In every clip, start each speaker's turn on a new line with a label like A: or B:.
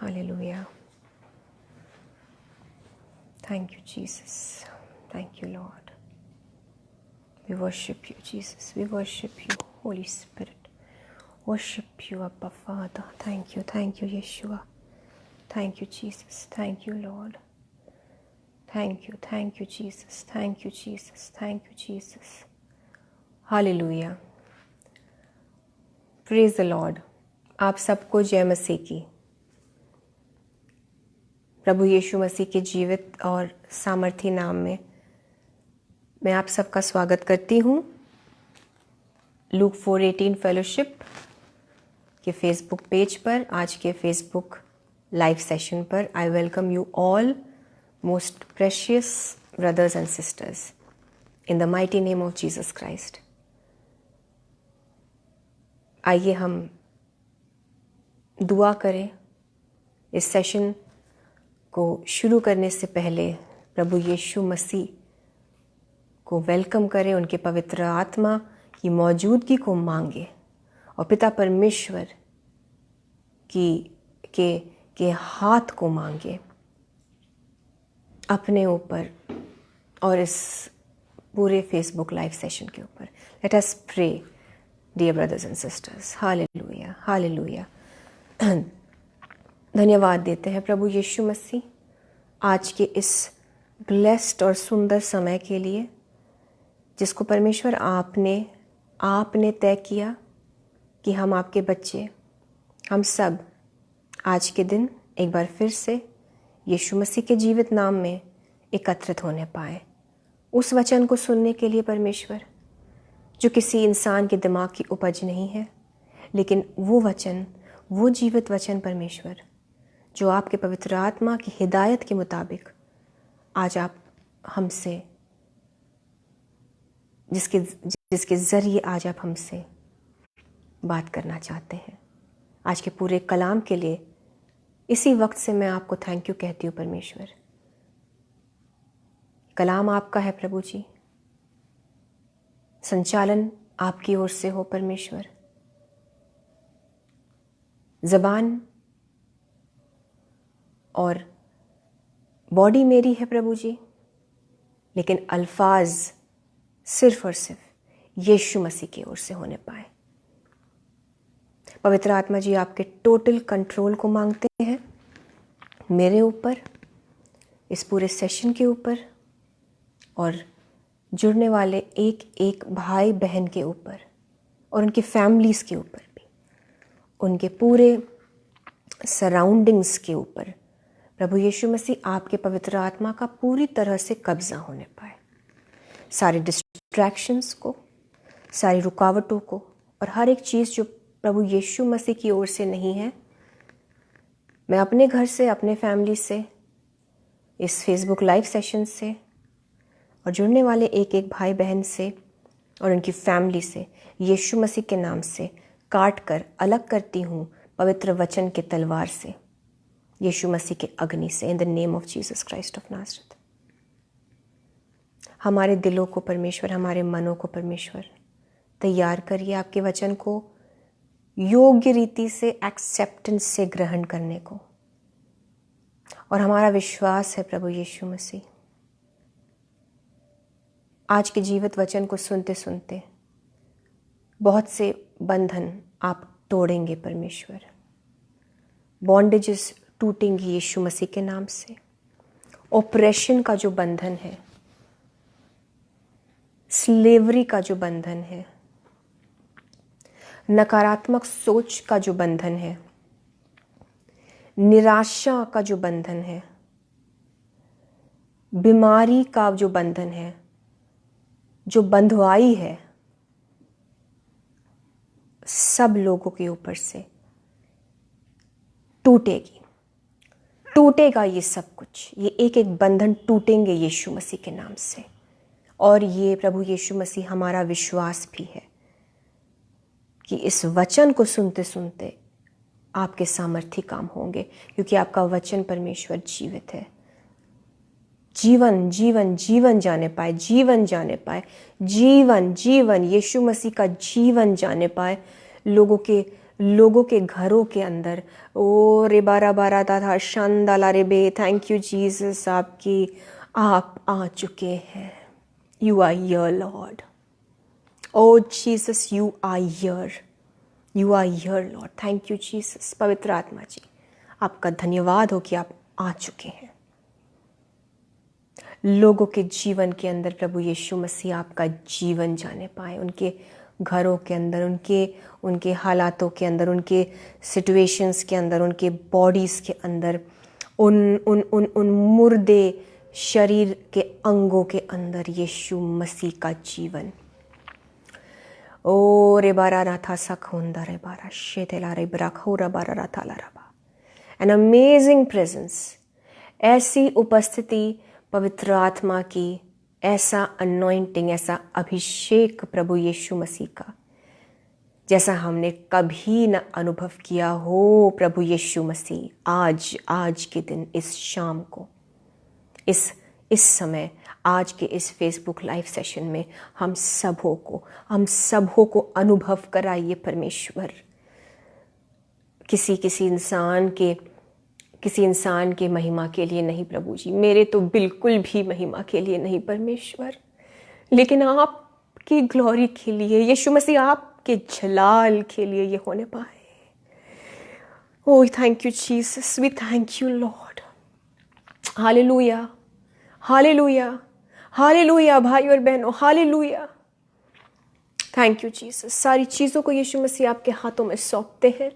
A: Hallelujah. Thank you, Jesus. Thank you, Lord. We worship you, Jesus. We worship you, Holy Spirit. Worship you, Abba Father. Thank you, Yeshua. Thank you, Jesus. Thank you, Lord. Thank you, Jesus. Thank you, Jesus. Thank you, Jesus. Hallelujah. Praise the Lord. आप सबको जय मसीह की। प्रभु यीशु मसीह के जीवित और सामर्थी नाम में मैं आप सबका स्वागत करती हूँ लूक 4:18 फेलोशिप के फेसबुक पेज पर, आज के फेसबुक लाइव सेशन पर। I welcome you all most precious brothers and sisters in the mighty name of Jesus Christ. आइए हम दुआ करें। इस सेशन को शुरू करने से पहले प्रभु यीशु मसीह को वेलकम करें, उनके पवित्र आत्मा की मौजूदगी को मांगे और पिता परमेश्वर के हाथ को मांगे अपने ऊपर और इस पूरे फेसबुक लाइव सेशन के ऊपर। Let us pray dear brothers and sisters. Hallelujah, hallelujah. धन्यवाद देते हैं प्रभु यीशु मसीह आज के इस ब्लेस्ड और सुंदर समय के लिए जिसको परमेश्वर आपने तय किया कि हम आपके बच्चे, हम सब आज के दिन एक बार फिर से यीशु मसीह के जीवित नाम में एकत्रित होने पाए। उस वचन को सुनने के लिए परमेश्वर जो किसी इंसान के दिमाग की उपज नहीं है, लेकिन वो वचन, वो जीवित वचन परमेश्वर जो आपके पवित्र आत्मा की हिदायत के मुताबिक आज आप हमसे, जिसके ज़रिए आज आप हमसे बात करना चाहते हैं। आज के पूरे कलाम के लिए इसी वक्त से मैं आपको थैंक यू कहती हूँ परमेश्वर। कलाम आपका है प्रभु जी, संचालन आपकी ओर से हो परमेश्वर। ज़बान और बॉडी मेरी है प्रभु जी, लेकिन अल्फाज सिर्फ और सिर्फ यीशु मसीह की ओर से होने पाए। पवित्र आत्मा जी आपके टोटल कंट्रोल को मांगते हैं मेरे ऊपर, इस पूरे सेशन के ऊपर और जुड़ने वाले एक एक भाई बहन के ऊपर और उनकी फैमिलीज़ के ऊपर भी, उनके पूरे सराउंडिंग्स के ऊपर प्रभु यीशु मसीह आपके पवित्र आत्मा का पूरी तरह से कब्जा होने पाए। सारे डिस्ट्रैक्शंस को, सारी रुकावटों को और हर एक चीज़ जो प्रभु यीशु मसीह की ओर से नहीं है, मैं अपने घर से, अपने फैमिली से, इस फेसबुक लाइव सेशन से और जुड़ने वाले एक एक भाई बहन से और उनकी फैमिली से यीशु मसीह के नाम से काट कर अलग करती हूँ पवित्र वचन के तलवार से, यीशु मसीह के अग्नि से, इन the name of Jesus Christ of Nazareth. हमारे दिलों को परमेश्वर, हमारे मनों को परमेश्वर तैयार करिए आपके वचन को योग्य रीति से, एक्सेप्टेंस से ग्रहण करने को। और हमारा विश्वास है प्रभु यीशु मसीह, आज के जीवित वचन को सुनते सुनते बहुत से बंधन आप तोड़ेंगे परमेश्वर। बॉन्डेजेस टूटेंगी यीशु मसीह के नाम से। ऑपरेशन का जो बंधन है, स्लेवरी का जो बंधन है, नकारात्मक सोच का जो बंधन है, निराशा का जो बंधन है, बीमारी का जो बंधन है, जो बंधवाई है, सब लोगों के ऊपर से टूटेगी, टूटेगा ये सब कुछ। ये एक एक बंधन टूटेंगे यीशु मसीह के नाम से। और ये प्रभु यीशु मसीह हमारा विश्वास भी है कि इस वचन को सुनते सुनते आपके सामर्थ्य काम होंगे, क्योंकि आपका वचन परमेश्वर जीवित है। जीवन जीवन जीवन जाने पाए, जीवन जाने पाए, जीवन जीवन यीशु मसीह का जीवन जाने पाए लोगों के लोगों के घरों के अंदर। ओ रे बारा बारा था शांदाला रे बे, थैंक यू जीसस, आप आ चुके हैं। You are here Lord. O Jesus, you are here, you are here Lord. Thank you Jesus. पवित्र आत्मा जी, आपका धन्यवाद हो कि आप आ चुके हैं लोगों के जीवन के अंदर। प्रभु यीशु मसीह आपका जीवन जाने पाए, उनके घरों के अंदर, उनके हालातों के अंदर, उनके सिचुएशंस के अंदर, उनके बॉडीज़ के अंदर, उन मुर्दे शरीर के अंगों के अंदर यीशु मसीह का जीवन। ओ रे बारा राथा सखोंदा रे बारा शेतेला रे ब्राखोरा बारा राथा लाराबा। एन अमेजिंग प्रेजेंस, ऐसी उपस्थिति पवित्र आत्मा की, ऐसा अनॉइंटिंग, ऐसा अभिषेक प्रभु यीशु मसीह का जैसा हमने कभी न अनुभव किया हो। प्रभु यीशु मसीह आज के दिन, इस शाम को, इस समय, आज के इस फेसबुक लाइव सेशन में हम सबों को अनुभव कराइए परमेश्वर। किसी इंसान के महिमा के लिए नहीं प्रभु जी, मेरे तो बिल्कुल भी महिमा के लिए नहीं परमेश्वर, लेकिन आपकी ग्लोरी के लिए यीशु मसीह, आपके जलाल के लिए ये होने पाए। Oh thank you Jesus, we thank you Lord. Hallelujah, hallelujah, hallelujah भाई और बहनों, हालेलुया। Thank you Jesus. सारी चीज़ों को यीशु मसीह आपके हाथों में सौंपते हैं।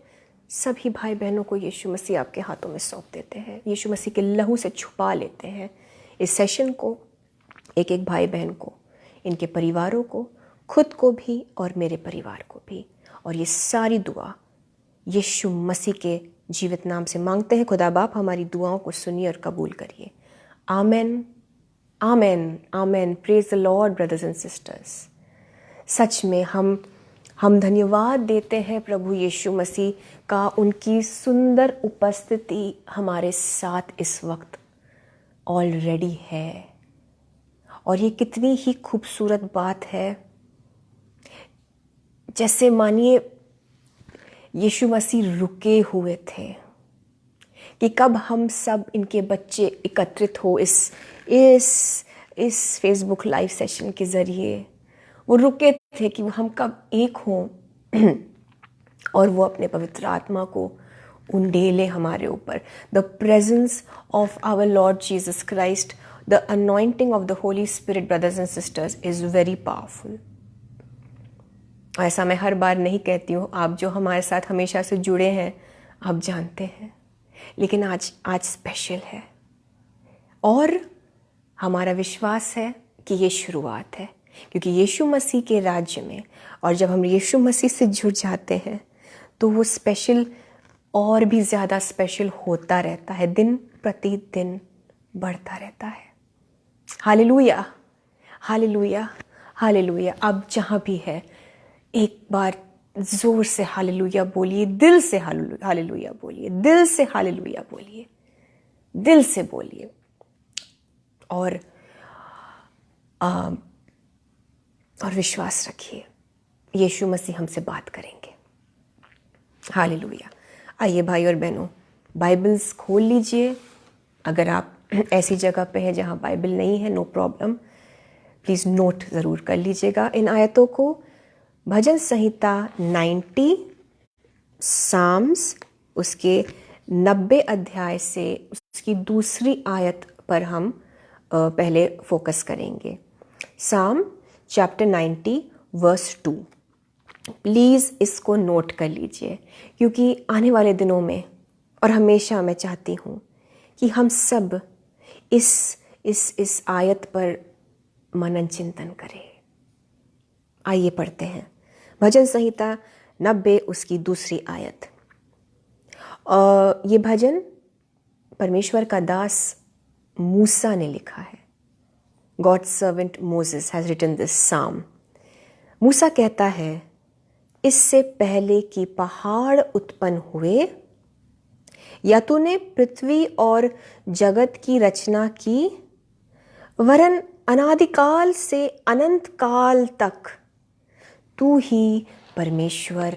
A: सभी भाई बहनों को यीशु मसीह आपके हाथों में सौंप देते हैं, यीशु मसीह के लहू से छुपा लेते हैं। इस सेशन को, एक एक भाई बहन को, इनके परिवारों को, खुद को भी और मेरे परिवार को भी, और ये सारी दुआ यीशु मसीह के जीवित नाम से मांगते हैं। खुदा बाप हमारी दुआओं को सुनिए और कबूल करिए। आमेन, आमेन, आमेन। Praise the Lord brothers and sisters. सच में हम धन्यवाद देते हैं प्रभु यीशु मसीह का, उनकी सुंदर उपस्थिति हमारे साथ इस वक्त ऑलरेडी है। और ये कितनी ही खूबसूरत बात है, जैसे मानिए यीशु मसीह रुके हुए थे कि कब हम सब इनके बच्चे एकत्रित हो इस फेसबुक लाइव सेशन के ज़रिए। वो रुके थे कि हम कब एक हों और वो अपने पवित्र आत्मा को उंडेले हमारे ऊपर। The presence of our Lord Jesus Christ, the anointing of the holy spirit brothers and sisters is very powerful. ऐसा मैं हर बार नहीं कहती हूँ, आप जो हमारे साथ हमेशा से जुड़े हैं आप जानते हैं, लेकिन आज स्पेशल है। और हमारा विश्वास है कि ये शुरुआत है, क्योंकि यीशु मसीह के राज्य में, और जब हम यीशु मसीह से जुड़ जाते हैं तो वो स्पेशल और भी ज़्यादा स्पेशल होता रहता है, दिन प्रतिदिन बढ़ता रहता है। Hallelujah, hallelujah, hallelujah. अब जहाँ भी है एक बार जोर से हालेलुया बोलिए, दिल से हालेलुया बोलिए, दिल से हालेलुया बोलिए, दिल से बोलिए। और विश्वास रखिए यीशु मसीह हमसे बात करेंगे। हालेलुया। आइए भाई और बहनों, बाइबल्स खोल लीजिए। अगर आप ऐसी जगह पे हैं जहाँ बाइबल नहीं है, नो प्रॉब्लम, प्लीज़ नोट ज़रूर कर लीजिएगा इन आयतों को। भजन संहिता 90, साम्स उसके 90 अध्याय से उसकी दूसरी आयत पर हम पहले फोकस करेंगे। साम चैप्टर 90 वर्स 2। प्लीज़ इसको नोट कर लीजिए, क्योंकि आने वाले दिनों में और हमेशा मैं चाहती हूँ कि हम सब इस आयत पर मनन चिंतन करें। आइए पढ़ते हैं भजन संहिता 90 उसकी दूसरी आयत। ये भजन परमेश्वर का दास मूसा ने लिखा है। God's servant Moses has written this psalm. मूसा कहता है, इससे पहले कि पहाड़ उत्पन्न हुए या तूने पृथ्वी और जगत की रचना की, वरन अनादिकाल से अनंत काल तक तू ही परमेश्वर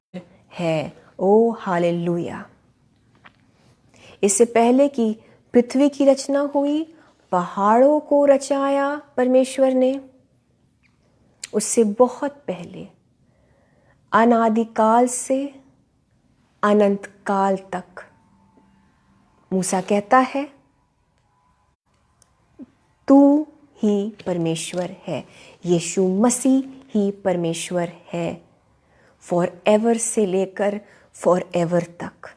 A: है। ओ हालेलुया। इससे पहले कि पृथ्वी की रचना हुई, पहाड़ों को रचाया परमेश्वर ने। उससे बहुत पहले अनादिकाल से अनंत काल तक मूसा कहता है तू ही परमेश्वर है, यीशु मसीह ही परमेश्वर है, फॉर एवर से लेकर फॉर एवर तक,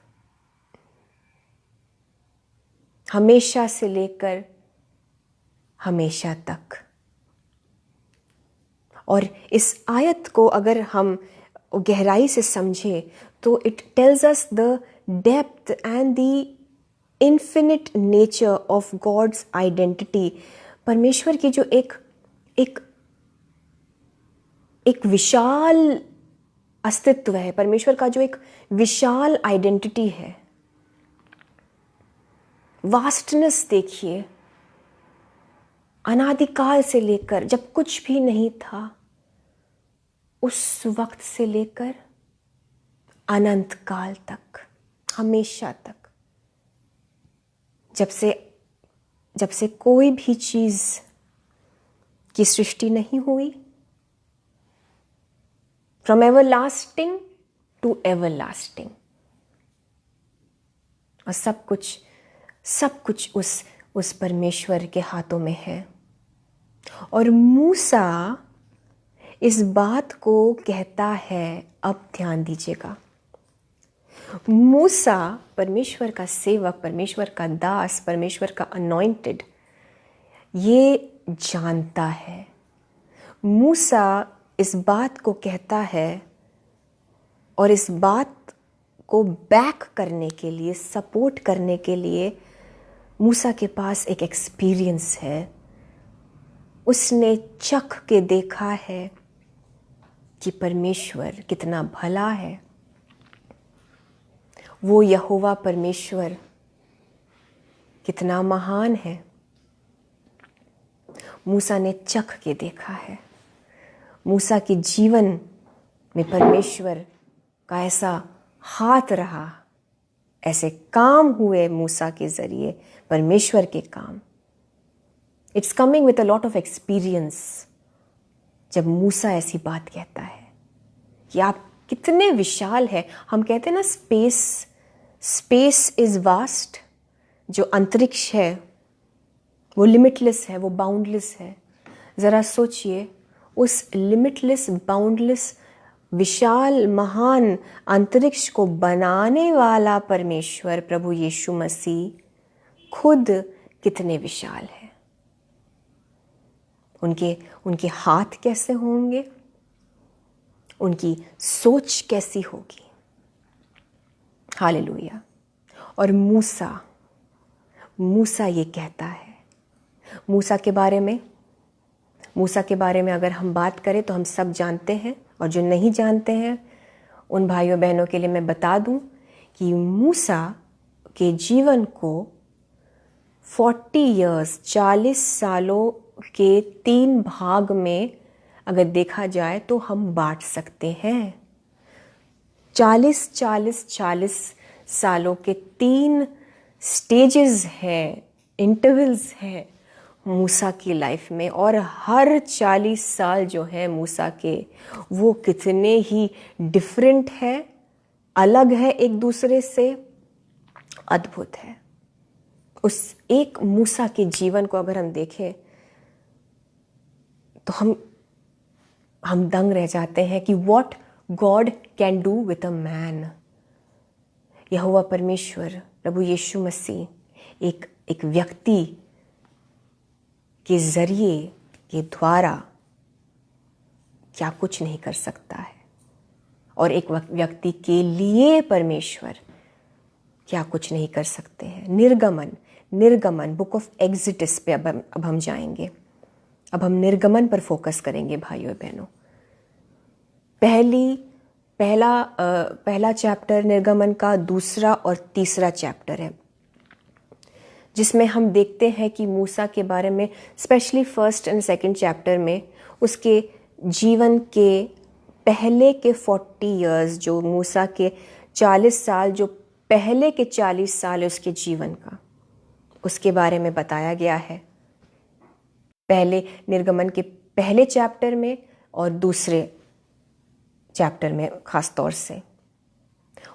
A: हमेशा से लेकर हमेशा तक। और इस आयत को अगर हम गहराई से समझें तो it tells us the depth and the infinite nature of God's identity. परमेश्वर की जो एक विशाल अस्तित्व है, परमेश्वर का जो एक विशाल आइडेंटिटी है, वास्टनेस देखिए। अनादिकाल से लेकर, जब कुछ भी नहीं था, उस वक्त से लेकर अनंत काल तक, हमेशा तक, जब से कोई भी चीज की सृष्टि नहीं हुई, फ्रॉम एवरलास्टिंग टू एवरलास्टिंग, और सब कुछ उस परमेश्वर के हाथों में है। और मूसा इस बात को कहता है, अब ध्यान दीजिएगा, मूसा परमेश्वर का सेवक, परमेश्वर का दास, परमेश्वर का अनॉइंटेड, ये जानता है। मूसा इस बात को कहता है और इस बात को बैक करने के लिए, सपोर्ट करने के लिए मूसा के पास एक एक्सपीरियंस है। उसने चख के देखा है कि परमेश्वर कितना भला है, वो यहोवा परमेश्वर कितना महान है। मूसा ने चख के देखा है। मूसा के जीवन में परमेश्वर का ऐसा हाथ रहा, ऐसे काम हुए मूसा के जरिए, परमेश्वर के काम। It's coming with a lot of experience जब मूसा ऐसी बात कहता है कि आप कितने विशाल है। हम कहते हैं ना, स्पेस इज वास्ट। जो अंतरिक्ष है वो लिमिटलेस है, वो बाउंडलेस है। जरा सोचिए, उस लिमिटलेस, बाउंडलेस, विशाल, महान अंतरिक्ष को बनाने वाला परमेश्वर प्रभु यीशु मसीह खुद कितने विशाल है। उनके हाथ कैसे होंगे, उनकी सोच कैसी होगी। हालेलुया। और मूसा ये कहता है, मूसा के बारे में अगर हम बात करें तो हम सब जानते हैं, और जो नहीं जानते हैं उन भाइयों बहनों के लिए मैं बता दूं कि मूसा के जीवन को 40 इयर्स, 40 सालों के 3 भाग में अगर देखा जाए तो हम बांट सकते हैं। 40 सालों के 3 स्टेजेस हैं, इंटरवल्स हैं मूसा की लाइफ में। और हर 40 साल जो है मूसा के, वो कितने ही डिफरेंट है, अलग है एक दूसरे से, अद्भुत है। उस एक मूसा के जीवन को अगर हम देखें तो हम दंग रह जाते हैं कि what God can do with a man. यहोवा परमेश्वर प्रभु यीशु मसीह एक व्यक्ति के जरिए, के द्वारा क्या कुछ नहीं कर सकता है, और एक व्यक्ति के लिए परमेश्वर क्या कुछ नहीं कर सकते हैं। निर्गमन बुक ऑफ एग्जिडस पे अब हम जाएंगे। अब हम निर्गमन पर फोकस करेंगे भाइयों बहनों। पहला चैप्टर निर्गमन का, दूसरा और तीसरा चैप्टर है, जिसमें हम देखते हैं कि मूसा के बारे में, specially first and second chapter में, उसके जीवन के पहले के 40 इयर्स जो मूसा के 40 साल, जो पहले के 40 साल है उसके जीवन का, उसके बारे में बताया गया है, पहले निर्गमन के पहले चैप्टर में और दूसरे चैप्टर में खास तौर से।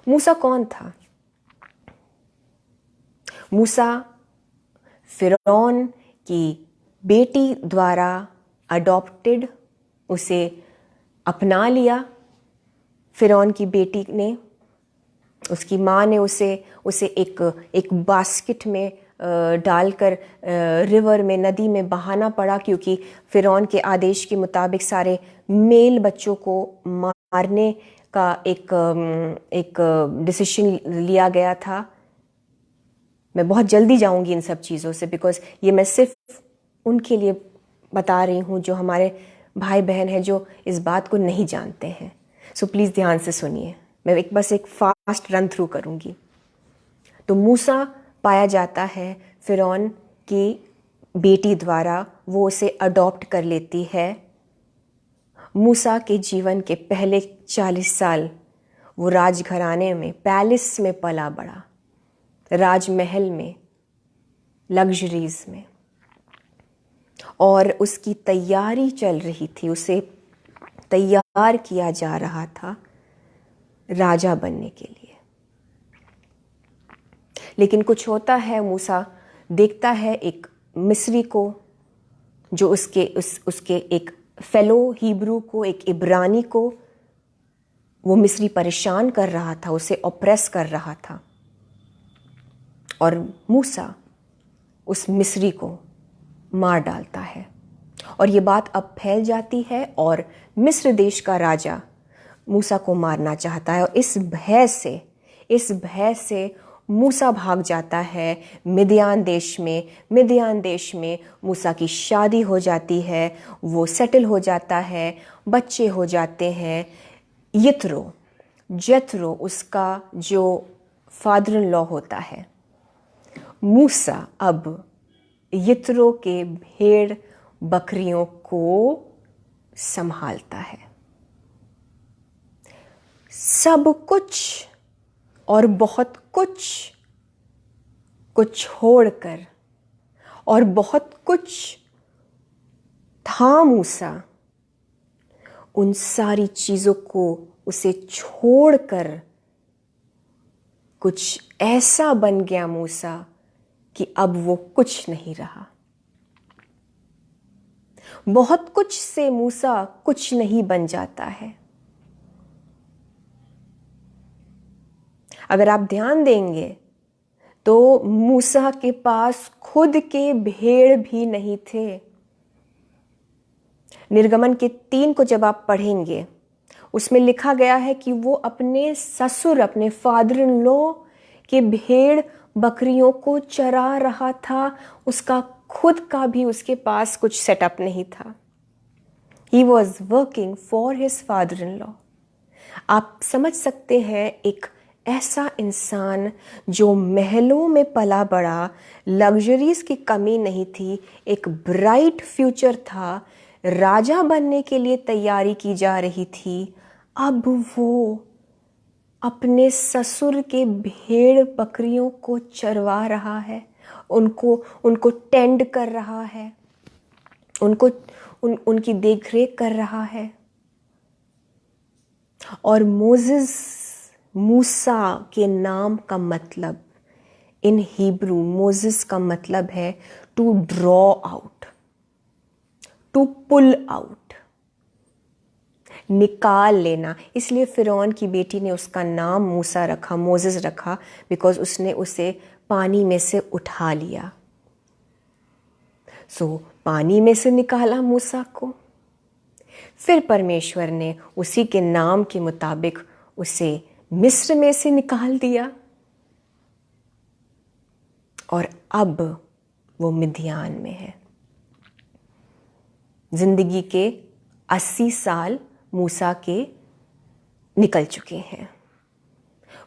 A: मूसा कौन था? मूसा फिरौन की बेटी द्वारा अडॉप्टेड, उसे अपना लिया फिरौन की बेटी ने। उसकी माँ ने उसे एक बास्केट में डालकर रिवर में, नदी में बहाना पड़ा, क्योंकि फिरौन के आदेश के मुताबिक सारे मेल बच्चों को मारने का एक डिसीजन लिया गया था। मैं बहुत जल्दी जाऊंगी इन सब चीज़ों से, बिकॉज ये मैं सिर्फ उनके लिए बता रही हूँ जो हमारे भाई बहन हैं जो इस बात को नहीं जानते हैं। सो प्लीज़ ध्यान से सुनिए, मैं बस एक फास्ट रन थ्रू करूँगी। तो मूसा पाया जाता है फिरौन की बेटी द्वारा, वो उसे अडॉप्ट कर लेती है। मूसा के जीवन के पहले 40 साल वो राजघराने में, पैलेस में पला बड़ा, राजमहल में, लग्जरीज में, और उसकी तैयारी चल रही थी, उसे तैयार किया जा रहा था राजा बनने के लिए। लेकिन कुछ होता है, मूसा देखता है एक मिस्री को, जो उसके एक फेलो हिब्रू को, एक इब्रानी को वो मिस्री परेशान कर रहा था, उसे ऑप्रेस कर रहा था, और मूसा उस मिस्री को मार डालता है। और ये बात अब फैल जाती है और मिस्र देश का राजा मूसा को मारना चाहता है, और इस भय से मूसा भाग जाता है मिदियान देश में। मिदियान देश में मूसा की शादी हो जाती है, वो सेटल हो जाता है, बच्चे हो जाते हैं। जेथरो उसका जो फादर इन लॉ होता है, मूसा अब यित्रो के भेड़ बकरियों को संभालता है। सब कुछ और बहुत कुछ छोड़कर, और बहुत कुछ था मूसा, उन सारी चीज़ों को उसे छोड़कर कुछ ऐसा बन गया मूसा कि अब वो कुछ नहीं रहा। बहुत कुछ से मूसा कुछ नहीं बन जाता है। अगर आप ध्यान देंगे तो मूसा के पास खुद के भेड़ भी नहीं थे। निर्गमन के 3 को जब आप पढ़ेंगे, उसमें लिखा गया है कि वो अपने ससुर, अपने फादर इन लॉ के भेड़ बकरियों को चरा रहा था। उसका खुद का भी उसके पास कुछ सेटअप नहीं था। He was working for his father-in-law। आप समझ सकते हैं, एक ऐसा इंसान जो महलों में पला बड़ा, लग्जरीज की कमी नहीं थी, एक ब्राइट फ्यूचर था, राजा बनने के लिए तैयारी की जा रही थी, अब वो अपने ससुर के भेड़ बकरियों को चरवा रहा है, उनको टेंड कर रहा है, उनकी देखरेख कर रहा है। और मूसा के नाम का मतलब इन हिब्रू, मोजेस का मतलब है to draw out, to pull out, निकाल लेना। इसलिए फिरौन की बेटी ने उसका नाम मूसा रखा, मोजेस रखा, बिकॉज उसने उसे पानी में से उठा लिया। पानी में से निकाला मूसा को, फिर परमेश्वर ने उसी के नाम के मुताबिक उसे मिस्र में से निकाल दिया, और अब वो मिदियान में है। जिंदगी के 80 साल मूसा के निकल चुके हैं।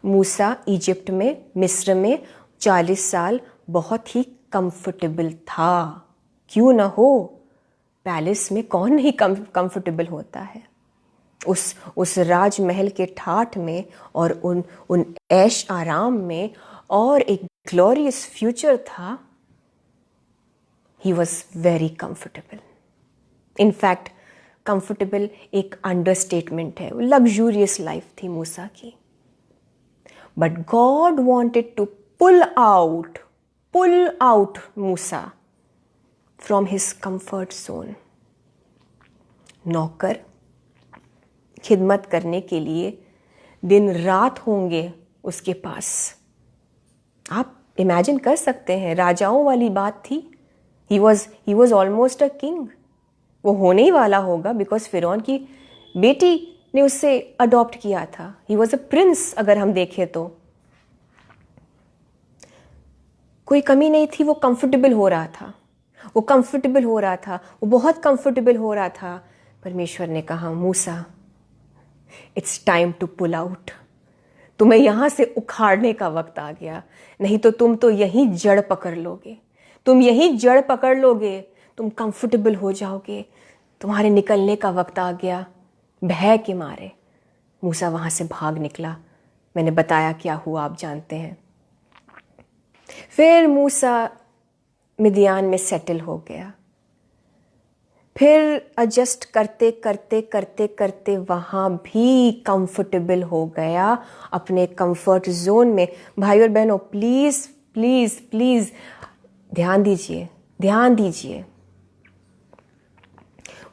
A: मूसा इजिप्ट में, मिस्र में 40 साल बहुत ही कंफर्टेबल था। क्यों ना हो, पैलेस में कौन नहीं कंफर्टेबल होता है। उस राजमहल के ठाठ में और उन ऐश आराम में और एक ग्लोरियस फ्यूचर था, he was very comfortable. In fact comfortable एक अंडरस्टेटमेंट है, लग्जूरियस लाइफ थी मूसा की। But God wanted to pull out मूसा फ्रॉम हिज कंफर्ट जोन। नौकर खिदमत करने के लिए दिन रात होंगे उसके पास। आप इमेजिन कर सकते हैं, राजाओं वाली बात थी। He was almost a king. वो होने ही वाला होगा बिकॉज फिरौन की बेटी ने उससे अडॉप्ट किया था। He was a prince. अगर हम देखें तो कोई कमी नहीं थी। वो कंफर्टेबल हो रहा था, वो बहुत कंफर्टेबल हो रहा था। परमेश्वर ने कहा, मूसा it's time to pull out. तुम्हें यहां से उखाड़ने का वक्त आ गया, नहीं तो तुम तो यहीं जड़ पकड़ लोगे। तुम कंफर्टेबल हो जाओगे। तुम्हारे निकलने का वक्त आ गया। भय के मारे मूसा वहां से भाग निकला। मैंने बताया क्या हुआ, आप जानते हैं। फिर मूसा मिदियान में सेटल हो गया। फिर एडजस्ट करते वहाँ भी कंफर्टेबल हो गया अपने कंफर्ट जोन में। भाई और बहनों, प्लीज़ प्लीज़ प्लीज़ ध्यान दीजिए।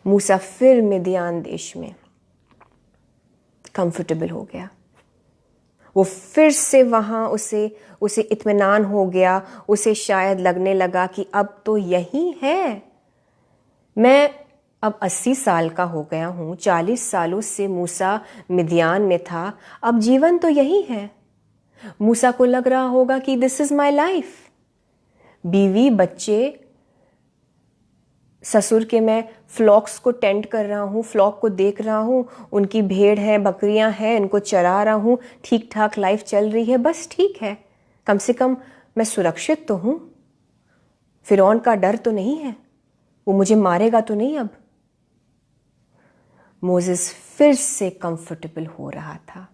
A: मूसा फिर मिदियान देश में कंफर्टेबल हो गया। वो फिर से वहाँ उसे इत्मीनान हो गया। उसे शायद लगने लगा कि अब तो यही है। मैं अब 80 साल का हो गया हूँ, 40 सालों से मूसा मिदियान में था। अब जीवन तो यही है। मूसा को लग रहा होगा कि दिस इज माई लाइफ। बीवी, बच्चे, ससुर के मैं फ्लॉक्स को टेंड कर रहा हूँ, फ्लॉक को देख रहा हूँ। उनकी भेड़ है, बकरियां हैं, इनको चरा रहा हूँ। ठीक ठाक लाइफ चल रही है, बस ठीक है। कम से कम मैं सुरक्षित तो हूँ। फिरौन का डर तो नहीं है, वो मुझे मारेगा तो नहीं। अब मोसेस फिर से कंफर्टेबल हो रहा था।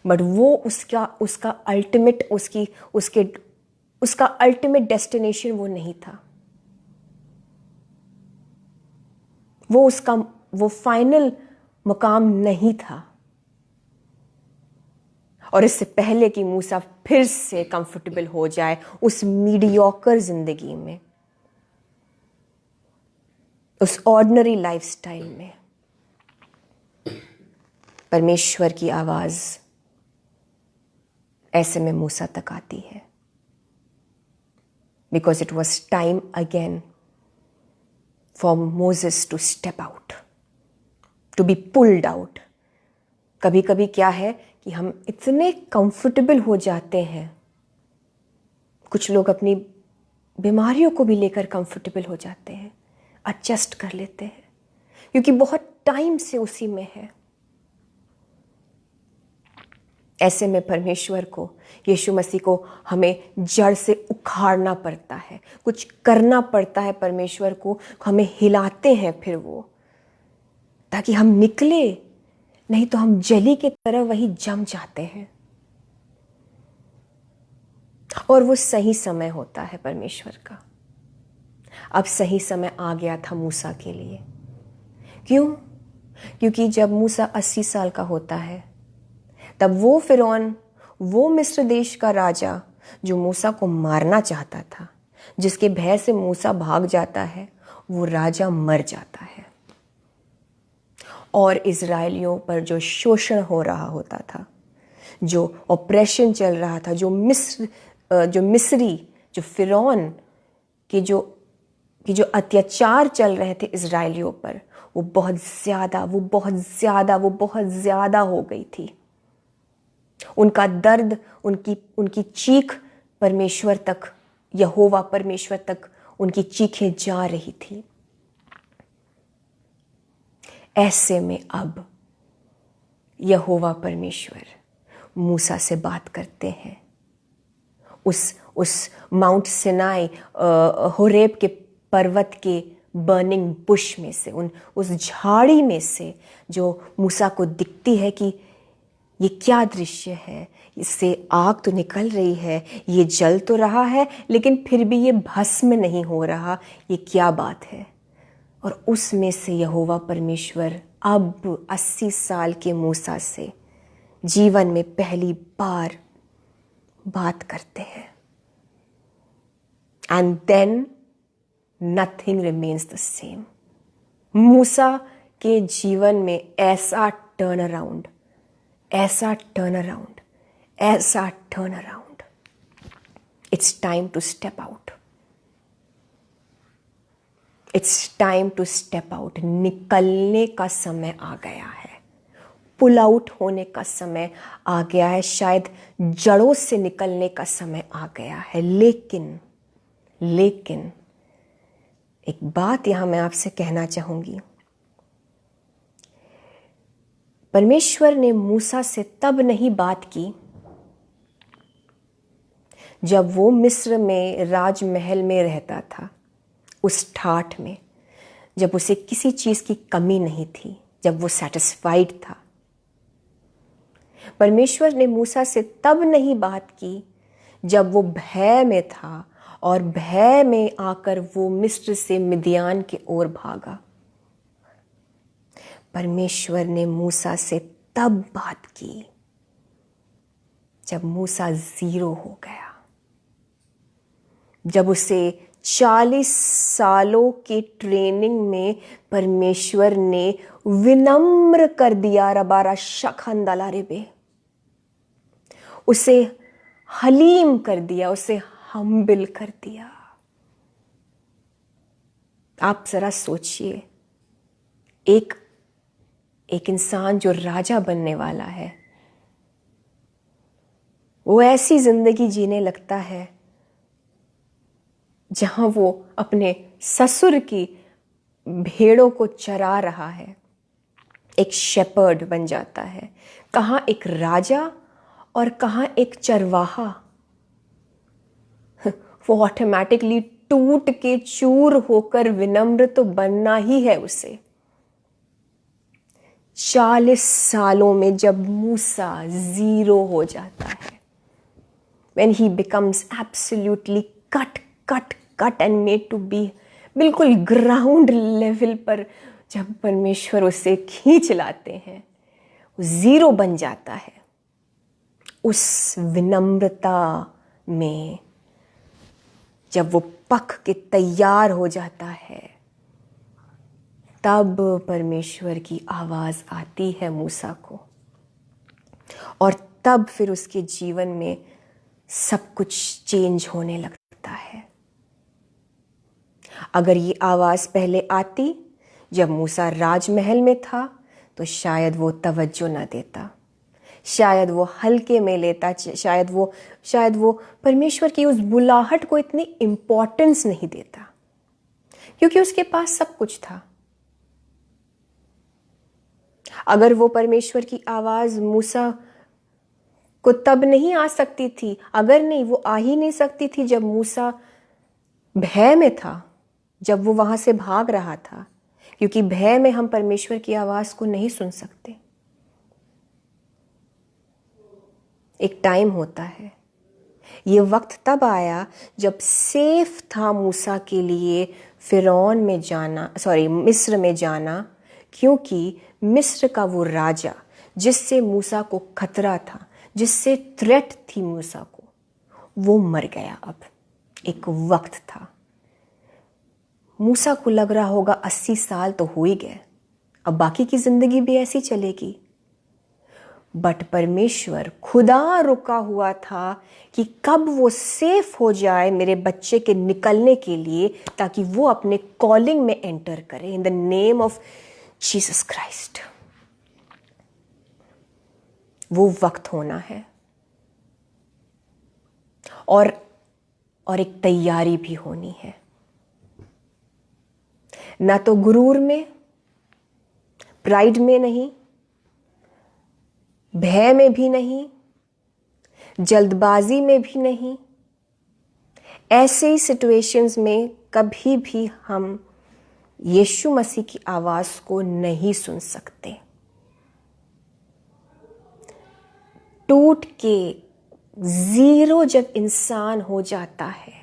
A: बट वो उसका अल्टीमेट डेस्टिनेशन वो नहीं था। वो फाइनल मुकाम नहीं था। और इससे पहले कि मूसा फिर से कंफर्टेबल हो जाए उस मीडियोकर जिंदगी में, उस ऑर्डिनरी लाइफस्टाइल में, परमेश्वर की आवाज ऐसे में मूसा तक आती है। Because it was time again for Moses to step out, to be pulled out. कभी कभी क्या है कि हम इतने कंफर्टेबल हो जाते हैं, कुछ लोग अपनी बीमारियों को भी लेकर कंफर्टेबल हो जाते हैं, एडजस्ट कर लेते हैं, क्योंकि बहुत टाइम से उसी में है। ऐसे में परमेश्वर को, यीशु मसीह को हमें जड़ से उखाड़ना पड़ता है, कुछ करना पड़ता है। परमेश्वर को हमें हिलाते हैं फिर वो, ताकि हम निकले, नहीं तो हम जली की तरह वही जम जाते हैं। और वो सही समय होता है परमेश्वर का। अब सही समय आ गया था मूसा के लिए। क्यों? क्योंकि जब मूसा 80 साल का होता है, तब वो फिरौन, वो मिस्र देश का राजा जो मूसा को मारना चाहता था, जिसके भय से मूसा भाग जाता है, वो राजा मर जाता है। और इजराइलियों पर जो शोषण हो रहा होता था, जो ऑपरेशन चल रहा था, जो मिस्री, जो फिरौन के जो अत्याचार चल रहे थे इजराइलियों पर, वो बहुत ज्यादा हो गई थी। उनका दर्द, उनकी चीख परमेश्वर तक, यहोवा परमेश्वर तक उनकी चीखें जा रही थी। ऐसे में अब यहोवा परमेश्वर मूसा से बात करते हैं। उस माउंट सिनाई, होरेब के पर्वत के बर्निंग बुश में से, उस झाड़ी में से जो मूसा को दिखती है कि ये क्या दृश्य है, इससे आग तो निकल रही है, ये जल तो रहा है, लेकिन फिर भी ये भस्म नहीं हो रहा, ये क्या बात है। और उसमें से यहोवा परमेश्वर अब 80 साल के मूसा से जीवन में पहली बार बात करते हैं। And then nothing remains the same. मूसा के जीवन में ऐसा टर्न अराउंड, ऐसा टर्न अराउंड, ऐसा turn around. It's time to step out, it's time to step out. निकलने का समय आ गया है, पुल आउट होने का समय आ गया है, शायद जड़ों से निकलने का समय आ गया है। लेकिन एक बात यहां मैं आपसे कहना चाहूंगी, परमेश्वर ने मूसा से तब नहीं बात की जब वो मिस्र में राजमहल में रहता था, उस ठाठ में, जब उसे किसी चीज की कमी नहीं थी, जब वो सेटिस्फाइड था। परमेश्वर ने मूसा से तब नहीं बात की जब वो भय में था और भय में आकर वो मिस्र से मिद्यान की ओर भागा। परमेश्वर ने मूसा से तब बात की जब मूसा 0 हो गया, जब उसे 40 सालों की ट्रेनिंग में परमेश्वर ने विनम्र कर दिया। रबारा शखंदला रेबे, उसे हलीम कर दिया, उसे हम्बिल कर दिया। आप जरा सोचिए, एक इंसान जो राजा बनने वाला है, वो ऐसी जिंदगी जीने लगता है जहां वो अपने ससुर की भेड़ों को चरा रहा है, एक शेपर्ड बन जाता है। कहां एक राजा और कहां एक चरवाहा। वो ऑटोमेटिकली टूट के चूर होकर विनम्र तो बनना ही है उसे। 40 सालों में जब मूसा 0 हो जाता है, when he becomes absolutely cut and made to be, बिल्कुल ग्राउंड लेवल पर जब परमेश्वर उसे खींच लाते हैं, वो 0 बन जाता है। उस विनम्रता में जब वो पक के तैयार हो जाता है, तब परमेश्वर की आवाज आती है मूसा को, और तब फिर उसके जीवन में सब कुछ चेंज होने लगता है। अगर ये आवाज पहले आती जब मूसा राजमहल में था, तो शायद वो तवज्जो ना देता, शायद वो हल्के में लेता, शायद वो परमेश्वर की उस बुलाहट को इतनी इंपॉर्टेंस नहीं देता, क्योंकि उसके पास सब कुछ था। अगर वो परमेश्वर की आवाज मूसा को तब नहीं आ सकती थी, अगर नहीं, वो आ ही नहीं सकती थी जब मूसा भय में था, जब वो वहां से भाग रहा था, क्योंकि भय में हम परमेश्वर की आवाज को नहीं सुन सकते। एक टाइम होता है, ये वक्त तब आया जब सेफ था मूसा के लिए फिरौन में जाना, मिस्र में जाना, क्योंकि मिस्र का वो राजा जिससे मूसा को खतरा था, जिससे थ्रेट थी मूसा को, वो मर गया। अब एक वक्त था, मूसा को लग रहा होगा 80 साल तो हो ही गए, अब बाकी की जिंदगी भी ऐसी चलेगी। बट परमेश्वर खुदा रुका हुआ था कि कब वो सेफ हो जाए मेरे बच्चे के निकलने के लिए, ताकि वो अपने कॉलिंग में एंटर करे इन the name of Jesus Christ. वो वक्त होना है, और एक तैयारी भी होनी है। ना तो गुरूर में, प्राइड में नहीं, भय में भी नहीं, जल्दबाजी में भी नहीं। ऐसे ही सिचुएशंस में कभी भी हम यीशु मसीह की आवाज को नहीं सुन सकते। टूट के जीरो जब इंसान हो जाता है,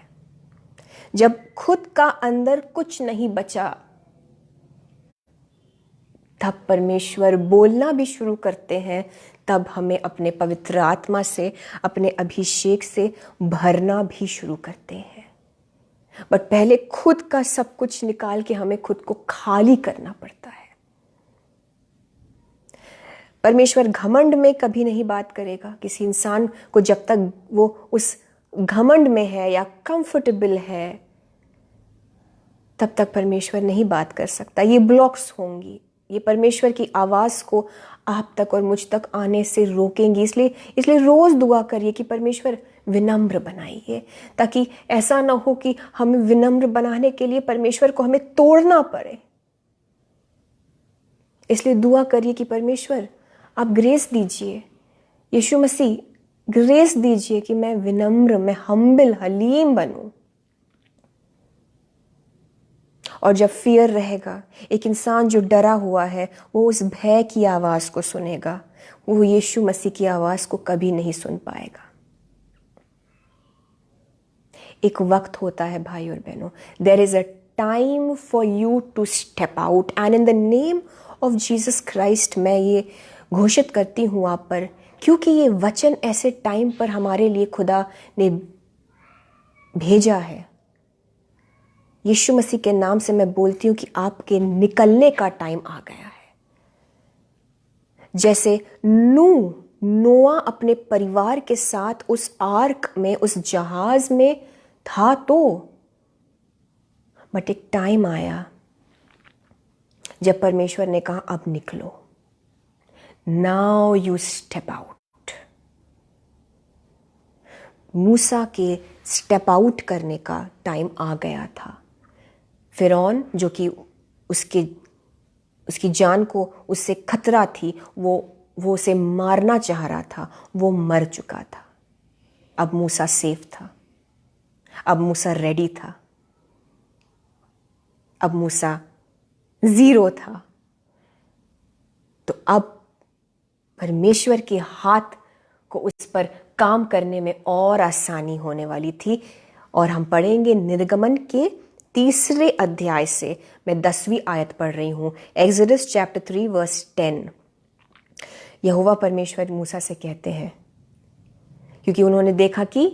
A: जब खुद का अंदर कुछ नहीं बचा, तब परमेश्वर बोलना भी शुरू करते हैं। तब हमें अपने पवित्र आत्मा से, अपने अभिषेक से भरना भी शुरू करते हैं। बट पहले खुद का सब कुछ निकाल के हमें खुद को खाली करना पड़ता है। परमेश्वर घमंड में कभी नहीं बात करेगा किसी इंसान को। जब तक वो उस घमंड में है या कंफर्टेबल है, तब तक परमेश्वर नहीं बात कर सकता। ये ब्लॉक्स होंगी, ये परमेश्वर की आवाज को आप तक और मुझ तक आने से रोकेंगी। इसलिए रोज दुआ करिए कि परमेश्वर विनम्र बनाइए, ताकि ऐसा ना हो कि हमें विनम्र बनाने के लिए परमेश्वर को हमें तोड़ना पड़े। इसलिए दुआ करिए कि परमेश्वर आप ग्रेस दीजिए, यीशु मसीह ग्रेस दीजिए कि मैं विनम्र, मैं हम्बल, हलीम बनूं। और जब फियर रहेगा, एक इंसान जो डरा हुआ है वो उस भय की आवाज को सुनेगा, वो यीशु मसीह की आवाज को कभी नहीं सुन पाएगा। एक वक्त होता है भाई और बहनों, there is a time for you to step out, and in the name of Jesus Christ मैं ये घोषित करती हूं आप पर, क्योंकि ये वचन ऐसे टाइम पर हमारे लिए खुदा ने भेजा है। यीशु मसीह के नाम से मैं बोलती हूं कि आपके निकलने का टाइम आ गया है। जैसे नोआ अपने परिवार के साथ उस आर्क में, उस जहाज में था, तो बट एक टाइम आया जब परमेश्वर ने कहा अब निकलो, नाउ यू स्टेप आउट। मूसा के स्टेप आउट करने का टाइम आ गया था। फिरौन जो कि उसकी जान को, उससे खतरा थी, वो उसे मारना चाह रहा था, वो मर चुका था। अब मूसा सेफ था, अब मूसा रेडी था, अब मूसा जीरो था। तो अब परमेश्वर के हाथ को उस पर काम करने में और आसानी होने वाली थी। और हम पढ़ेंगे निर्गमन के 3 अध्याय से, मैं 10वीं आयत पढ़ रही हूं, एक्सोडस चैप्टर 3 वर्स 10। यहोवा परमेश्वर मूसा से कहते हैं, क्योंकि उन्होंने देखा कि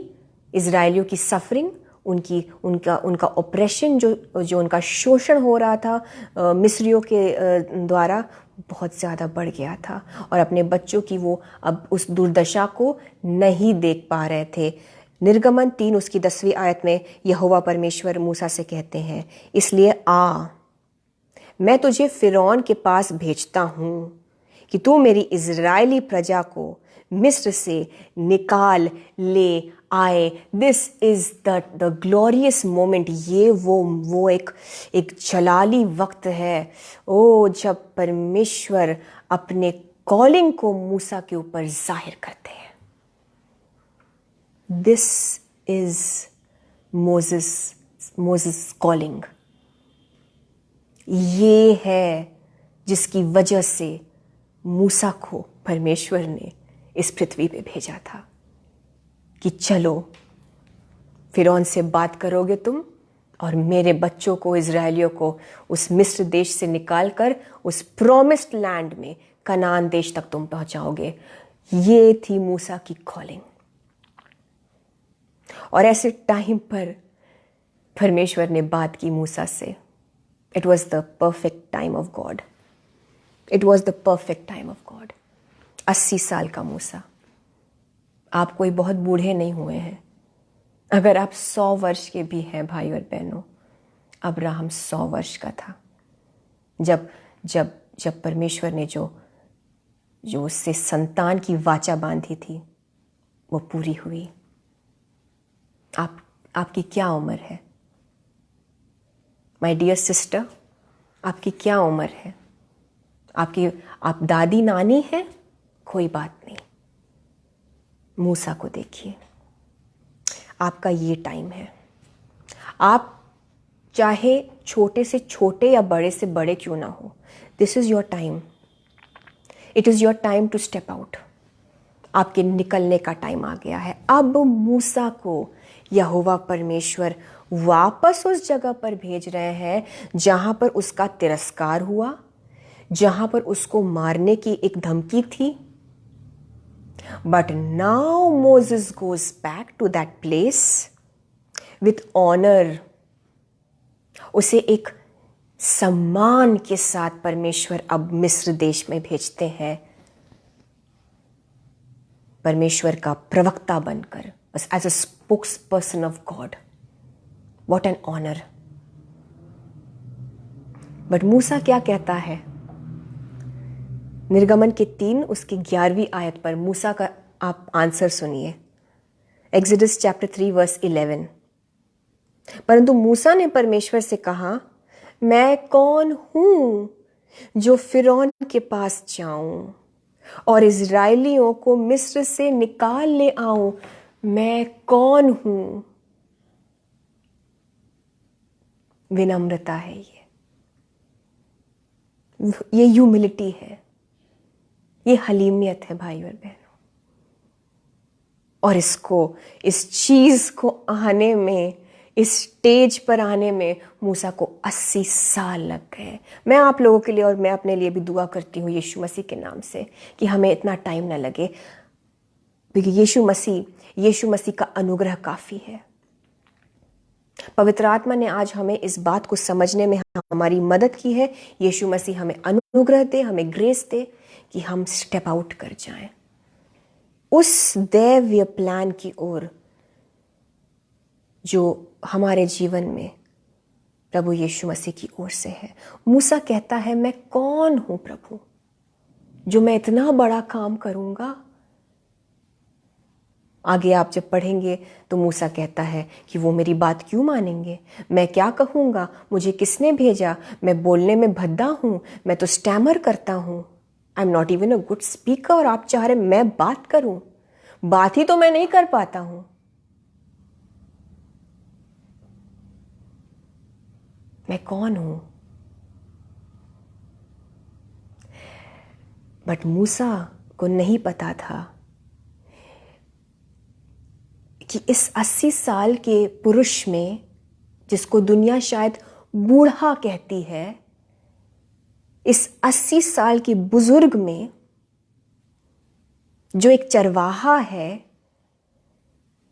A: इजरायलियों की सफरिंग, उनका ऑपरेशन, जो उनका शोषण हो रहा था मिस्रियों के द्वारा, बहुत ज़्यादा बढ़ गया था, और अपने बच्चों की वो अब उस दुर्दशा को नहीं देख पा रहे थे। निर्गमन 3 उसकी 10वीं आयत में यहोवा परमेश्वर मूसा से कहते हैं, इसलिए आ, मैं तुझे फिरौन के पास भेजता हूँ कि तू मेरी इजरायली प्रजा को मिस्र से निकाल ले आए। This is the glorious moment. ये वो एक जलाली वक्त है, ओ जब परमेश्वर अपने कॉलिंग को मूसा के ऊपर जाहिर करते हैं। This is Moses calling. ये है जिसकी वजह से मूसा को परमेश्वर ने इस पृथ्वी पे भेजा था कि चलो फिरौन से बात करोगे तुम, और मेरे बच्चों को, इजरायलियों को उस मिस्र देश से निकालकर उस प्रॉमिस्ड लैंड में, कनान देश तक तुम पहुंचाओगे। ये थी मूसा की कॉलिंग। और ऐसे टाइम पर परमेश्वर ने बात की मूसा से। It was the perfect time of God. It was the perfect time of God. 80 साल का मूसा। आप कोई बहुत बूढ़े नहीं हुए हैं। अगर आप 100 वर्ष के भी हैं भाई और बहनों, अब्राहम 100 वर्ष का था जब परमेश्वर ने जो उससे संतान की वाचा बांधी थी वो पूरी हुई। आपकी क्या उम्र है माय डियर सिस्टर? आपकी क्या उम्र है? आप दादी नानी हैं? कोई बात नहीं, मूसा को देखिए। आपका ये टाइम है। आप चाहे छोटे से छोटे या बड़े से बड़े क्यों ना हो, this is your time, it is your time to step out. आपके निकलने का टाइम आ गया है। अब मूसा को यहोवा परमेश्वर वापस उस जगह पर भेज रहे हैं जहां पर उसका तिरस्कार हुआ, जहां पर उसको मारने की एक धमकी थी। But now Moses goes back to that place with honour. उसे एक सम्मान के साथ परमेश्वर अब मिस्र देश में भेजते हैं, परमेश्वर का प्रवक्ता बनकर, as a spokesperson of God. What an honour. But मूसा क्या कहता है? निर्गमन के 3 उसकी 11वीं आयत पर मूसा का आप आंसर सुनिए। Exodus chapter 3 verse 11। परंतु मूसा ने परमेश्वर से कहा, मैं कौन हूं जो फिरौन के पास जाऊं और इजराइलियों को मिस्र से निकाल ले आऊं? मैं कौन हूं? विनम्रता है ये ह्यूमिलिटी है, ये हलीमियत है भाई और बहनों। और इस चीज को आने में, इस स्टेज पर आने में मूसा को 80 साल लग गए। मैं आप लोगों के लिए और मैं अपने लिए भी दुआ करती हूँ यीशु मसीह के नाम से कि हमें इतना टाइम ना लगे, क्योंकि यीशु मसीह का अनुग्रह काफी है। पवित्र आत्मा ने आज हमें इस बात को समझने में हमारी मदद की है। यीशु मसीह हमें अनुग्रह दे, हमें ग्रेस दे कि हम स्टेप आउट कर जाएं उस दैवीय प्लान की ओर जो हमारे जीवन में प्रभु यीशु मसीह की ओर से है। मूसा कहता है, मैं कौन हूं प्रभु जो मैं इतना बड़ा काम करूंगा? आगे आप जब पढ़ेंगे तो मूसा कहता है कि वो मेरी बात क्यों मानेंगे? मैं क्या कहूंगा? मुझे किसने भेजा? मैं बोलने में भद्दा हूं, मैं तो स्टैमर करता हूं, I am not even a good speaker, और आप चाह रहे मैं बात करूं? बात ही तो मैं नहीं कर पाता हूं। मैं कौन हूं? बट मूसा को नहीं पता था कि इस 80 साल के पुरुष में, जिसको दुनिया शायद बूढ़ा कहती है, इस 80 साल के बुजुर्ग में जो एक चरवाहा है,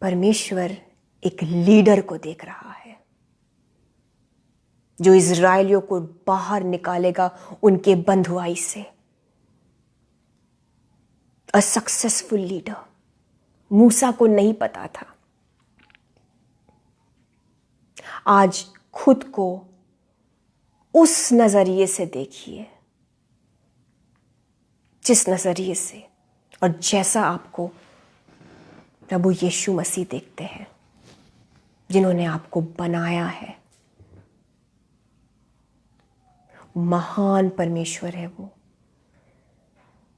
A: परमेश्वर एक लीडर को देख रहा है जो इजराइलियों को बाहर निकालेगा उनके बंधुआई से। A successful leader. मूसा को नहीं पता था। आज खुद को उस नजरिए से देखिए, जिस नजरिए से और जैसा आपको प्रभु यीशु मसीह देखते हैं, जिन्होंने आपको बनाया है। महान परमेश्वर है वो।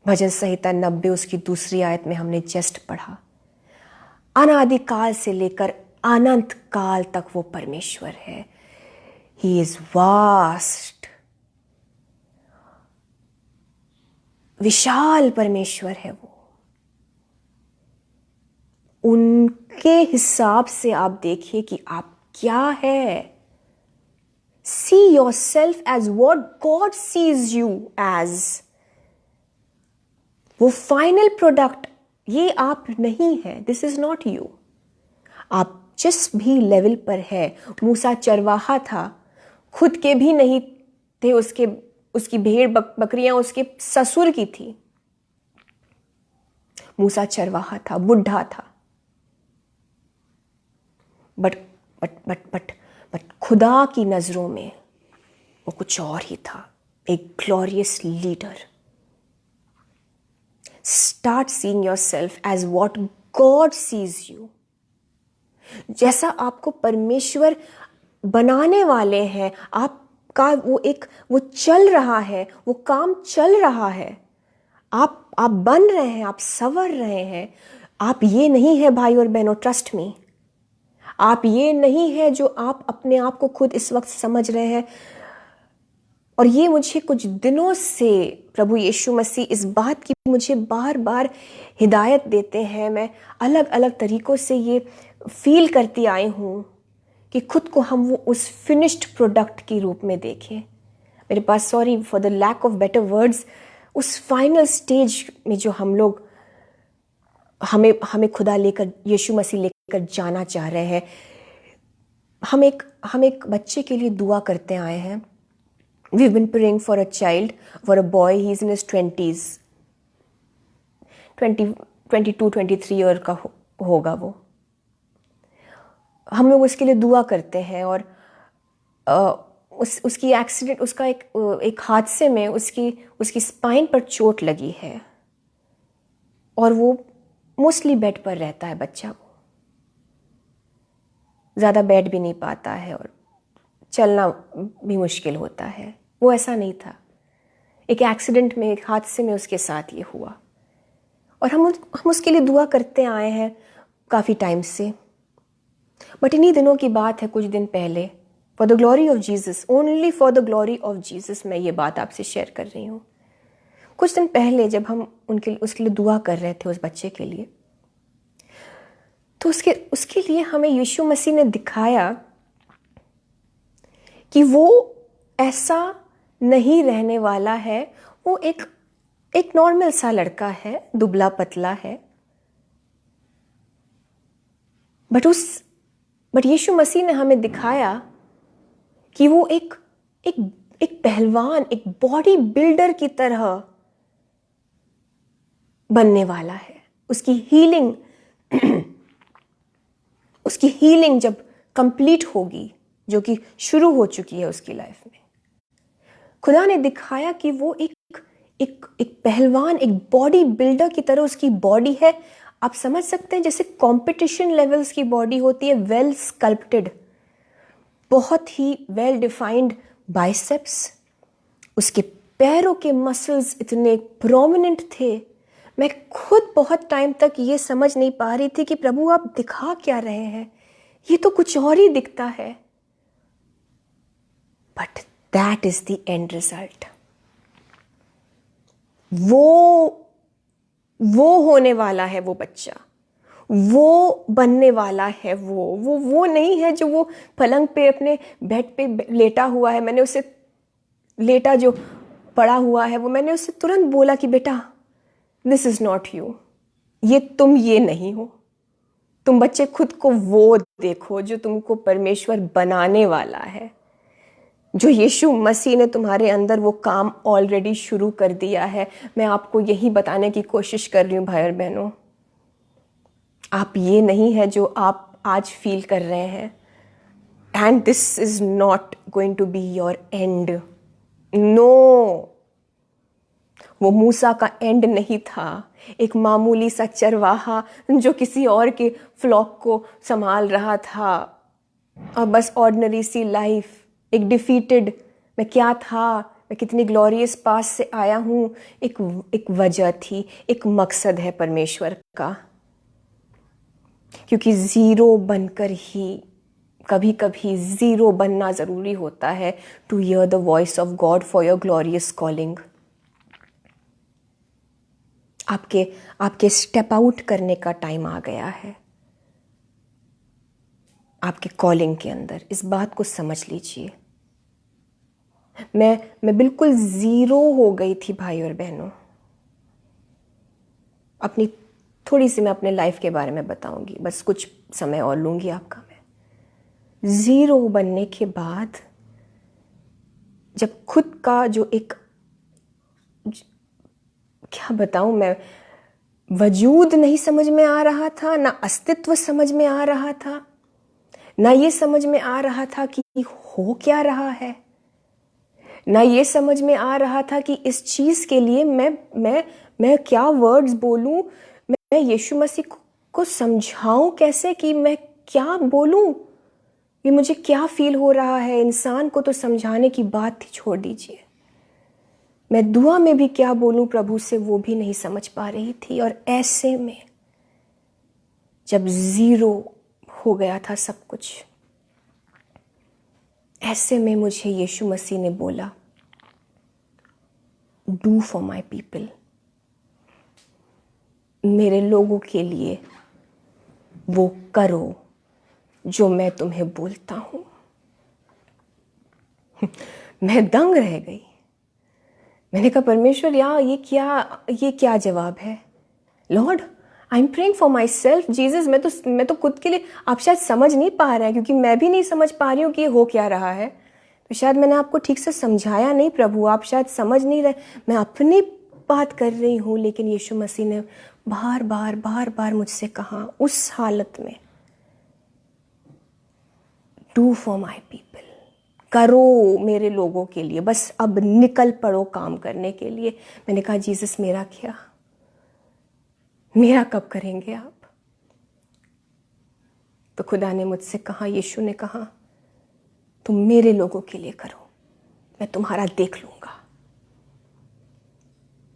A: भजन संहिता 90 उसकी 2 आयत में हमने जस्ट पढ़ा, अनादिकाल से लेकर अनंत काल तक वो परमेश्वर है। He is vast. विशाल परमेश्वर है वो। उनके हिसाब से आप देखिए कि आप क्या है। See yourself as what God sees you as. वो फाइनल प्रोडक्ट ये आप नहीं है। This is not you. आप जिस भी लेवल पर है, मूसा चरवाहा था, खुद के भी नहीं थे, उसकी भेड़ बकरियां उसके ससुर की थी। मूसा चरवाहा था, बुढ़ा था, बट खुदा की नजरों में वो कुछ और ही था, एक glorious leader. Start seeing yourself as what God sees you. जैसा आपको परमेश्वर बनाने वाले हैं, आपका वो चल रहा है, वो काम चल रहा है। आप बन रहे हैं, आप संवर रहे हैं। आप ये नहीं है भाई और बहनों, ट्रस्ट मी, आप ये नहीं है जो आप अपने आप को खुद इस वक्त समझ रहे हैं। और ये मुझे कुछ दिनों से प्रभु यीशु मसीह इस बात की मुझे बार बार हिदायत देते हैं। मैं अलग अलग तरीक़ों से ये फील करती आई हूँ कि खुद को हम वो उस फिनिश्ड प्रोडक्ट के रूप में देखें। मेरे पास, sorry for the lack of better words, उस फाइनल स्टेज में जो हम लोग हमें खुदा लेकर, यीशु मसीह लेकर जाना चाह रहे हैं। हम एक बच्चे के लिए दुआ करते आए हैं। We've been praying for a child, for a boy. He's in his 20s, 22, 23 year का होगा वो। हम लोग उसके लिए दुआ करते हैं और उसकी एक्सीडेंट, उसका एक हादसे में उसकी स्पाइन पर चोट लगी है और वो मोस्टली बेड पर रहता है बच्चा। वो ज़्यादा बैठ भी नहीं पाता है और चलना भी मुश्किल होता है। वो ऐसा नहीं था, एक एक्सीडेंट में, एक हादसे में उसके साथ ये हुआ। और हम उसके लिए दुआ करते आए हैं काफ़ी टाइम से। बट इन्हीं दिनों की बात है, कुछ दिन पहले, for the glory of Jesus, only for the glory of Jesus, मैं ये बात आपसे शेयर कर रही हूँ। कुछ दिन पहले जब हम उसके लिए दुआ कर रहे थे, उस बच्चे के लिए, तो उसके लिए हमें यीशु मसीह ने दिखाया कि वो ऐसा नहीं रहने वाला है। वो एक नॉर्मल सा लड़का है, दुबला पतला है, बट यीशु मसीह ने हमें दिखाया कि वो एक पहलवान, एक बॉडी बिल्डर की तरह बनने वाला है। उसकी हीलिंग जब कंप्लीट होगी, जो कि शुरू हो चुकी है उसकी लाइफ में, खुदा ने दिखाया कि वो एक पहलवान, एक बॉडी बिल्डर की तरह उसकी बॉडी है। आप समझ सकते हैं, जैसे कंपटीशन लेवल्स की बॉडी होती है, वेल स्कल्प्टेड, बहुत ही वेल डिफाइंड बाइसेप्स, उसके पैरों के मसल्स इतने प्रोमिनेंट थे। मैं खुद बहुत टाइम तक ये समझ नहीं पा रही थी कि प्रभु आप दिखा क्या रहे हैं, ये तो कुछ और ही दिखता है। But that is the end result. वो होने वाला है वो बच्चा, वो बनने वाला है। वो नहीं है जो वो पलंग पे अपने बेड पे लेटा हुआ है। मैंने उसे लेटा जो पड़ा हुआ है, वो मैंने उससे तुरंत बोला कि बेटा, दिस इज नॉट यू, तुम ये नहीं हो। तुम बच्चे खुद को वो देखो जो तुमको परमेश्वर बनाने वाला है, जो यीशु मसीह ने तुम्हारे अंदर वो काम ऑलरेडी शुरू कर दिया है। मैं आपको यही बताने की कोशिश कर रही हूँ भाई और बहनों, आप ये नहीं है जो आप आज फील कर रहे हैं। And this is not going to be your end. No, वो मूसा का एंड नहीं था, एक मामूली सा चरवाहा जो किसी और के फ्लॉक को संभाल रहा था, और बस ऑर्डिनरी सी लाइफ, एक डिफीटेड, मैं क्या था, मैं कितनी ग्लोरियस पास से आया हूँ, एक वजह थी, एक मकसद है परमेश्वर का। क्योंकि ज़ीरो बनकर ही, कभी कभी ज़ीरो बनना ज़रूरी होता है, to hear the voice of God for your glorious calling. आपके स्टेप आउट करने का टाइम आ गया है आपके कॉलिंग के अंदर। इस बात को समझ लीजिए। मैं बिल्कुल ज़ीरो हो गई थी भाई और बहनों। मैं अपने लाइफ के बारे में बताऊंगी, बस कुछ समय और लूंगी आपका। मैं ज़ीरो बनने के बाद जब खुद का जो एक, क्या बताऊं मैं, वजूद नहीं समझ में आ रहा था, ना अस्तित्व समझ में आ रहा था, ना ये समझ में आ रहा था कि हो क्या रहा है, ना ये समझ में आ रहा था कि इस चीज़ के लिए मैं क्या वर्ड्स बोलूं, मैं यीशु मसीह को समझाऊं कैसे कि मैं क्या बोलूं, ये मुझे क्या फील हो रहा है। इंसान को तो समझाने की बात ही छोड़ दीजिए, मैं दुआ में भी क्या बोलूं प्रभु से, वो भी नहीं समझ पा रही थी। और ऐसे में जब ज़ीरो हो गया था सब कुछ। ऐसे में मुझे यीशु मसीह ने बोला, डू फॉर माई पीपल, मेरे लोगों के लिए वो करो जो मैं तुम्हें बोलता हूं। मैं दंग रह गई। मैंने कहा, परमेश्वर यार ये क्या जवाब है? Lord, I am praying for my self. Jesus, मैं तो खुद के लिए, आप शायद समझ नहीं पा रहे हैं, क्योंकि मैं भी नहीं समझ पा रही हूँ कि ये हो क्या रहा है। तो शायद मैंने आपको ठीक से समझाया नहीं प्रभु, आप शायद समझ नहीं रहे। मैं अपनी बात कर रही हूँ, लेकिन यीशु मसीह ने बार बार मुझसे कहा उस हालत में, डू फॉर माई पीपल, करो मेरे लोगों के लिए, बस अब निकल पड़ो काम करने के लिए। मैंने कहा, जीसस मेरा क्या, मेरा कब करेंगे आप? तो खुदा ने मुझसे कहा, यीशु ने कहा, तुम मेरे लोगों के लिए करो, मैं तुम्हारा देख लूंगा।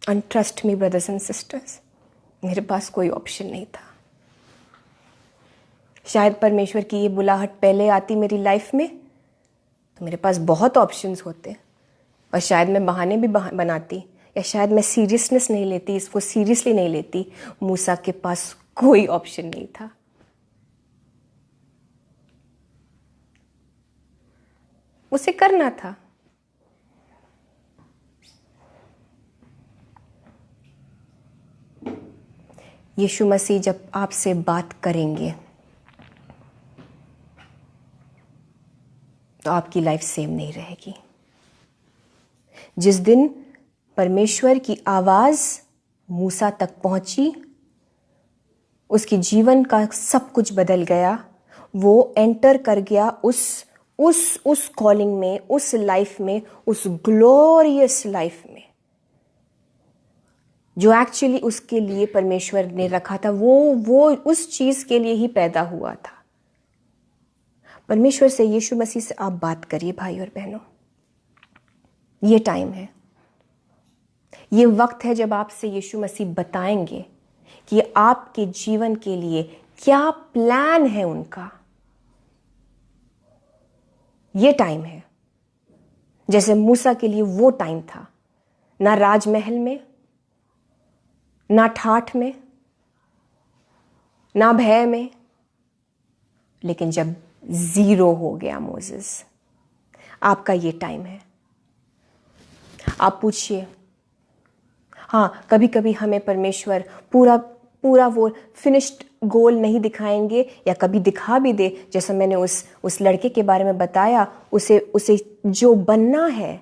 A: And trust me brothers and sisters, मेरे पास कोई ऑप्शन नहीं था। शायद परमेश्वर की ये बुलाहट पहले आती मेरी लाइफ में तो मेरे पास बहुत ऑप्शंस होते, और शायद मैं बहाने भी बनाती, या शायद मैं सीरियसनेस नहीं लेती, इसको सीरियसली नहीं लेती। मूसा के पास कोई ऑप्शन नहीं था। उसे करना था। यीशु मसीह जब आपसे बात करेंगे तो आपकी लाइफ सेम नहीं रहेगी। जिस दिन परमेश्वर की आवाज मूसा तक पहुंची, उसके जीवन का सब कुछ बदल गया। वो एंटर कर गया उस कॉलिंग में, उस लाइफ में, उस ग्लोरियस लाइफ में जो एक्चुअली उसके लिए परमेश्वर ने रखा था। वो उस चीज के लिए ही पैदा हुआ था। परमेश्वर से, यीशु मसीह से आप बात करिए भाई और बहनों। ये टाइम है, ये वक्त है जब आपसे यीशु मसीह बताएंगे कि आपके जीवन के लिए क्या प्लान है उनका। ये टाइम है जैसे मूसा के लिए वो टाइम था, ना राजमहल में, ना ठाठ में, ना भय में, लेकिन जब जीरो हो गया मोसेस, आपका ये टाइम है। आप पूछिए, हाँ, कभी कभी हमें परमेश्वर पूरा वो फिनिश्ड गोल नहीं दिखाएंगे, या कभी दिखा भी दे, जैसा मैंने उस लड़के के बारे में बताया। उसे जो बनना है,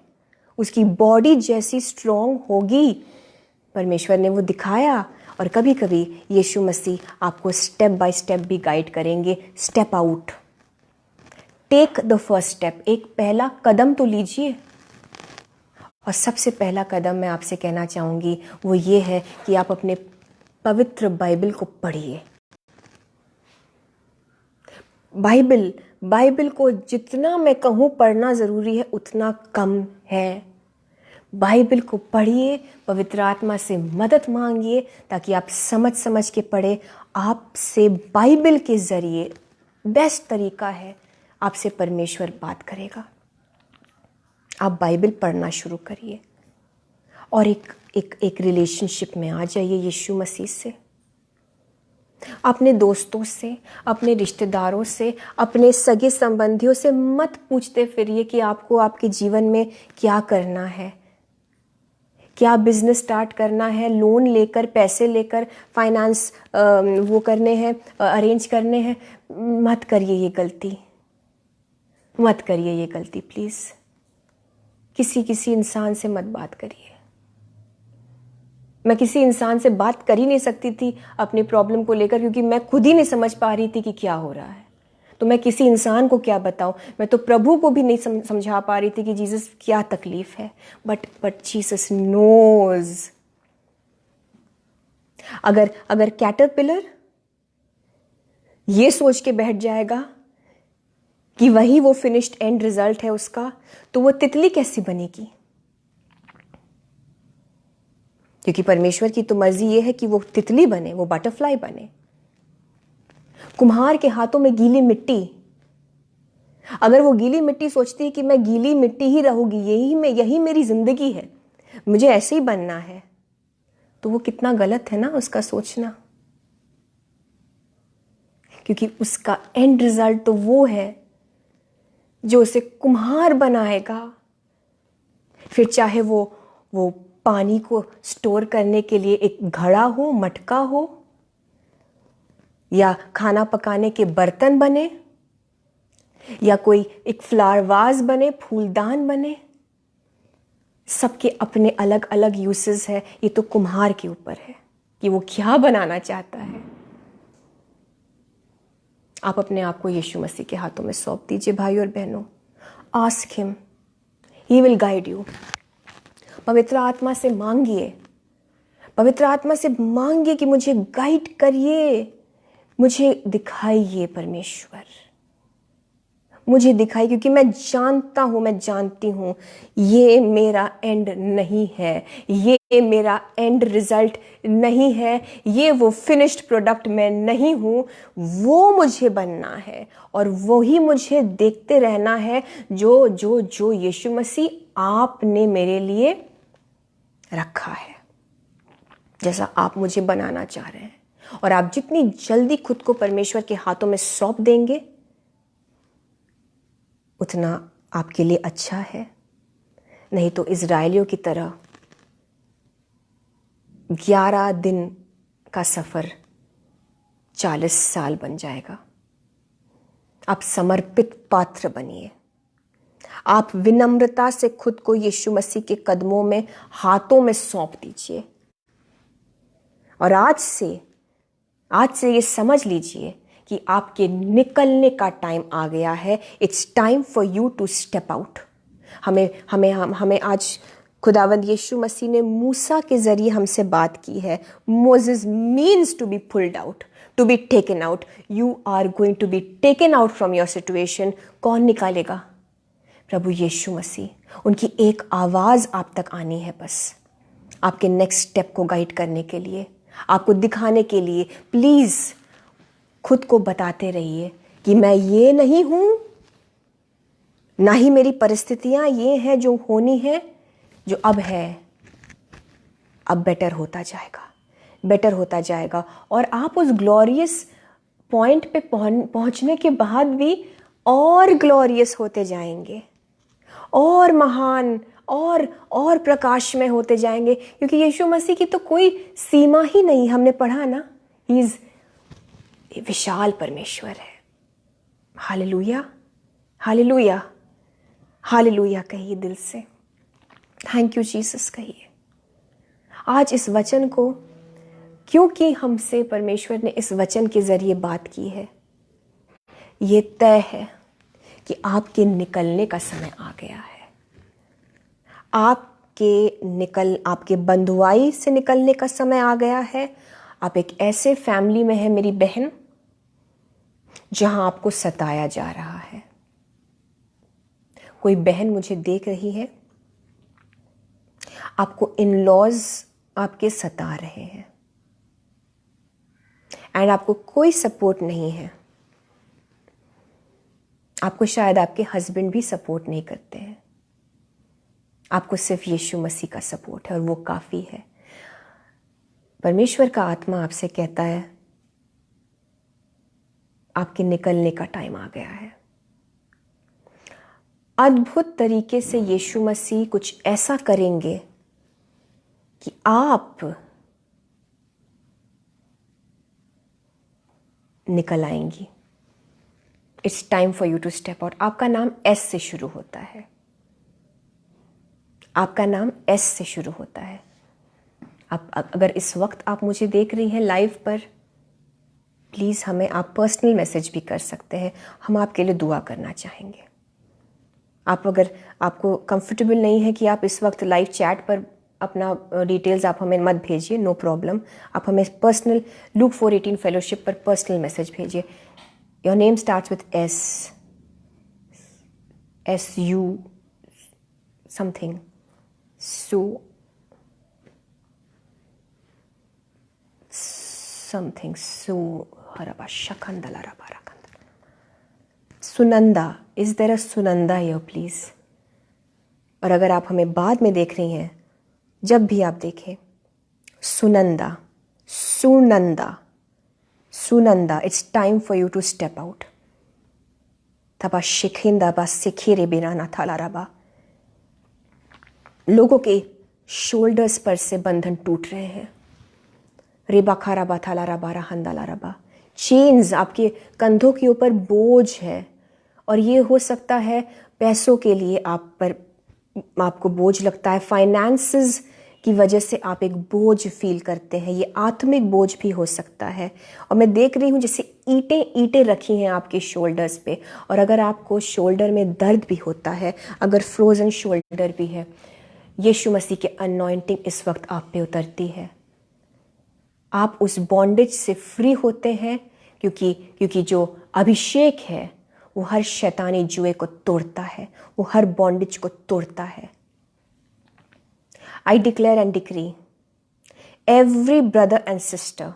A: उसकी बॉडी जैसी स्ट्रॉन्ग होगी, परमेश्वर ने वो दिखाया। और कभी कभी यीशु मसीह आपको स्टेप बाय स्टेप भी गाइड करेंगे। Step out, take the first step, एक पहला कदम तो लीजिए। और सबसे पहला कदम मैं आपसे कहना चाहूंगी वो ये है कि आप अपने पवित्र बाइबल को पढ़िए। बाइबल को जितना मैं कहूँ पढ़ना ज़रूरी है उतना कम है। बाइबल को पढ़िए, पवित्र आत्मा से मदद मांगिए, ताकि आप समझ के पढ़े। आपसे बाइबल के ज़रिए बेस्ट तरीका है, आपसे परमेश्वर बात करेगा। आप बाइबल पढ़ना शुरू करिए और एक रिलेशनशिप में आ जाइए यीशु मसीह से। अपने दोस्तों से, अपने रिश्तेदारों से, अपने सगे संबंधियों से मत पूछते फिरिए कि आपको आपके जीवन में क्या करना है, क्या बिजनेस स्टार्ट करना है, लोन लेकर, पैसे लेकर, फाइनेंस वो करने हैं, अरेंज करने हैं। मत करिए ये गलती, मत करिए ये गलती प्लीज़। किसी इंसान से मत बात करिए। मैं किसी इंसान से बात कर ही नहीं सकती थी अपनी प्रॉब्लम को लेकर, क्योंकि मैं खुद ही नहीं समझ पा रही थी कि क्या हो रहा है। तो मैं किसी इंसान को क्या बताऊं? मैं तो प्रभु को भी नहीं समझा पा रही थी कि जीसस क्या तकलीफ है। But Jesus knows. अगर कैटरपिलर ये सोच के बैठ जाएगा कि वही वो फिनिश्ड एंड रिजल्ट है उसका, तो वो तितली कैसी बनेगी? क्योंकि परमेश्वर की तो मर्जी ये है कि वो तितली बने, वो बटरफ्लाई बने। कुम्हार के हाथों में गीली मिट्टी, अगर वो गीली मिट्टी सोचती है कि मैं गीली मिट्टी ही रहूंगी, यही मेरी जिंदगी है, मुझे ऐसे ही बनना है, तो वो कितना गलत है ना उसका सोचना। क्योंकि उसका एंड रिजल्ट तो वो है जो उसे कुम्हार बनाएगा। फिर चाहे वो पानी को स्टोर करने के लिए एक घड़ा हो, मटका हो, या खाना पकाने के बर्तन बने, या कोई एक फ्लावर वाज बने, फूलदान बने, सबके अपने अलग अलग यूसेस है। ये तो कुम्हार के ऊपर है कि वो क्या बनाना चाहता है। आप अपने आप को यीशु मसीह के हाथों में सौंप दीजिए भाई और बहनों। Ask him, he will guide you. पवित्र आत्मा से मांगिए, पवित्र आत्मा से मांगिए कि मुझे गाइड करिए, मुझे दिखाइए परमेश्वर, मुझे दिखाई, क्योंकि मैं जानता हूं, मैं जानती हूं ये मेरा एंड नहीं है, ये मेरा एंड रिजल्ट नहीं है, ये वो फिनिश्ड प्रोडक्ट मैं नहीं हूं, वो मुझे बनना है और वही मुझे देखते रहना है जो जो जो यीशु मसीह आपने मेरे लिए रखा है, जैसा आप मुझे बनाना चाह रहे हैं। और आप जितनी जल्दी खुद को परमेश्वर के हाथों में सौंप देंगे उतना आपके लिए अच्छा है। नहीं तो इजराइलियों की तरह 11 दिन का सफर 40 साल बन जाएगा। आप समर्पित पात्र बनिए, आप विनम्रता से खुद को यीशु मसीह के कदमों में, हाथों में सौंप दीजिए। और आज से ये समझ लीजिए कि आपके निकलने का टाइम आ गया है। It's time for you to step out. हमें आज खुदावंद यीशु मसीह ने मूसा के जरिए हमसे बात की है। Moses means to be pulled out, to be taken out. You are going to be taken out from your situation. कौन निकालेगा? प्रभु यीशु मसीह। उनकी एक आवाज आप तक आनी है, बस आपके नेक्स्ट स्टेप को गाइड करने के लिए, आपको दिखाने के लिए। प्लीज खुद को बताते रहिए कि मैं ये नहीं हूं, ना ही मेरी परिस्थितियां ये हैं जो होनी है, जो अब है, अब बेटर होता जाएगा, बेटर होता जाएगा। और आप उस ग्लोरियस पॉइंट पे पहुंचने के बाद भी और ग्लोरियस होते जाएंगे, और महान और प्रकाश में होते जाएंगे, क्योंकि यीशु मसीह की तो कोई सीमा ही नहीं। हमने पढ़ा ना, ही इज विशाल परमेश्वर है। हालेलुया, हालेलुया, हालेलुया कहिए दिल से। थैंक यू जीसस कहिए। आज इस वचन को, क्योंकि हमसे परमेश्वर ने इस वचन के जरिए बात की है, ये तय है कि आपके निकलने का समय आ गया है। आपके बंधुआई से निकलने का समय आ गया है। आप एक ऐसे फैमिली में हैं मेरी बहन जहां आपको सताया जा रहा है। कोई बहन मुझे देख रही है, आपको इन लॉज आपके सता रहे हैं एंड आपको कोई सपोर्ट नहीं है। आपको शायद आपके हस्बैंड भी सपोर्ट नहीं करते हैं। आपको सिर्फ यीशु मसीह का सपोर्ट है और वो काफी है। परमेश्वर का आत्मा आपसे कहता है आपके निकलने का टाइम आ गया है। अद्भुत तरीके से यीशु मसीह कुछ ऐसा करेंगे कि आप निकल आएंगी। It's time for you to step out. आपका नाम एस से शुरू होता है, आपका नाम एस से शुरू होता है। आप अगर इस वक्त आप मुझे देख रही हैं लाइव पर, प्लीज़ हमें आप पर्सनल मैसेज भी कर सकते हैं, हम आपके लिए दुआ करना चाहेंगे। आप अगर आपको कंफर्टेबल नहीं है कि आप इस वक्त लाइव चैट पर अपना डिटेल्स आप हमें मत भेजिए, नो प्रॉब्लम। आप हमें पर्सनल लूक 418 फेलोशिप पर पर्सनल मैसेज भेजिए। Your name starts with SU something, something, हरबा शकंदला रबा रकंदला। Sunanda, is there a Sunanda here please? और अगर आप हमें बाद में देख रही हैं, जब भी आप देखें, Sunanda, Sunanda, Sunanda, it's time for you to step out. तबा शिखिंदा बा सिखिरे बिना ना थाला रबा। लोगों के शोल्डर्स पर से बंधन टूट रहे हैं। रेबा खाराबा थाला रबा रहंदाला रबा। चेन्स, आपके कंधों के ऊपर बोझ है, और ये हो सकता है पैसों के लिए आपको बोझ लगता है, फाइनेंसेस की वजह से आप एक बोझ फील करते हैं। ये आत्मिक बोझ भी हो सकता है। और मैं देख रही हूँ जैसे ईंटें रखी हैं आपके शोल्डर्स पे। और अगर आपको शोल्डर में दर्द भी होता है, अगर फ्रोजन शोल्डर भी है, यीशु मसीह की अनॉइंटिंग इस वक्त आप पे उतरती है। आप उस बॉन्डेज से फ्री होते हैं, क्योंकि जो अभिषेक है वो हर शैतानी जुए को तोड़ता है, वो हर बॉन्डेज को तोड़ता है। I declare and decree, every brother and sister,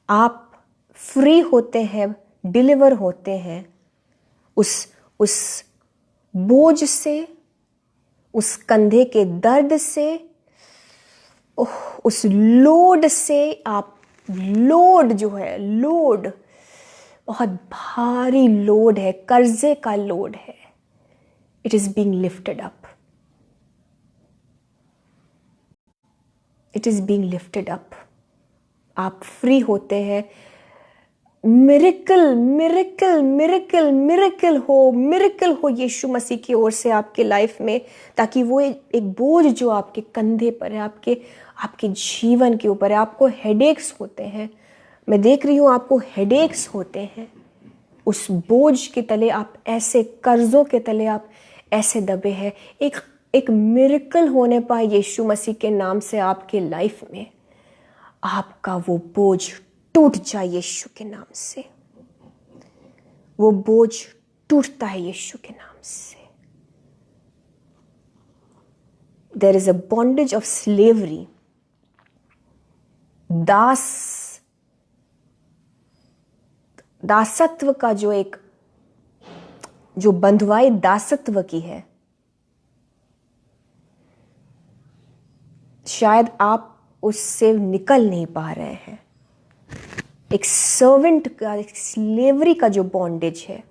A: आप फ्री होते हैं, डिलीवर होते हैं उस बोझ से, उस कंधे के दर्द से, उस लोड से। आप लोड जो है, लोड बहुत भारी लोड है, कर्जे का लोड है। It is being lifted up, it is being lifted up. आप फ्री होते हैं। मिरेकल मिरेकल मिरेकल मिरेकल हो यीशु मसीह की ओर से आपके लाइफ में, ताकि वो एक बोझ जो आपके कंधे पर है, आपके जीवन के ऊपर है। आपको हेडेक्स होते हैं, मैं देख रही हूँ आपको हेडेक्स होते हैं। उस बोझ के तले आप ऐसे, कर्जों के तले आप ऐसे दबे हैं। एक मिरेकल होने पाए यीशु मसीह के नाम से आपके लाइफ में। आपका वो बोझ टूट जाए यीशु के नाम से। वो बोझ टूटता है यीशु के नाम से। There is a bondage of slavery, दासत्व का जो बंधुआई दासत्व की है। शायद आप उससे निकल नहीं पा रहे हैं। एक सर्वेंट का, एक स्लेवरी का जो बॉन्डेज है,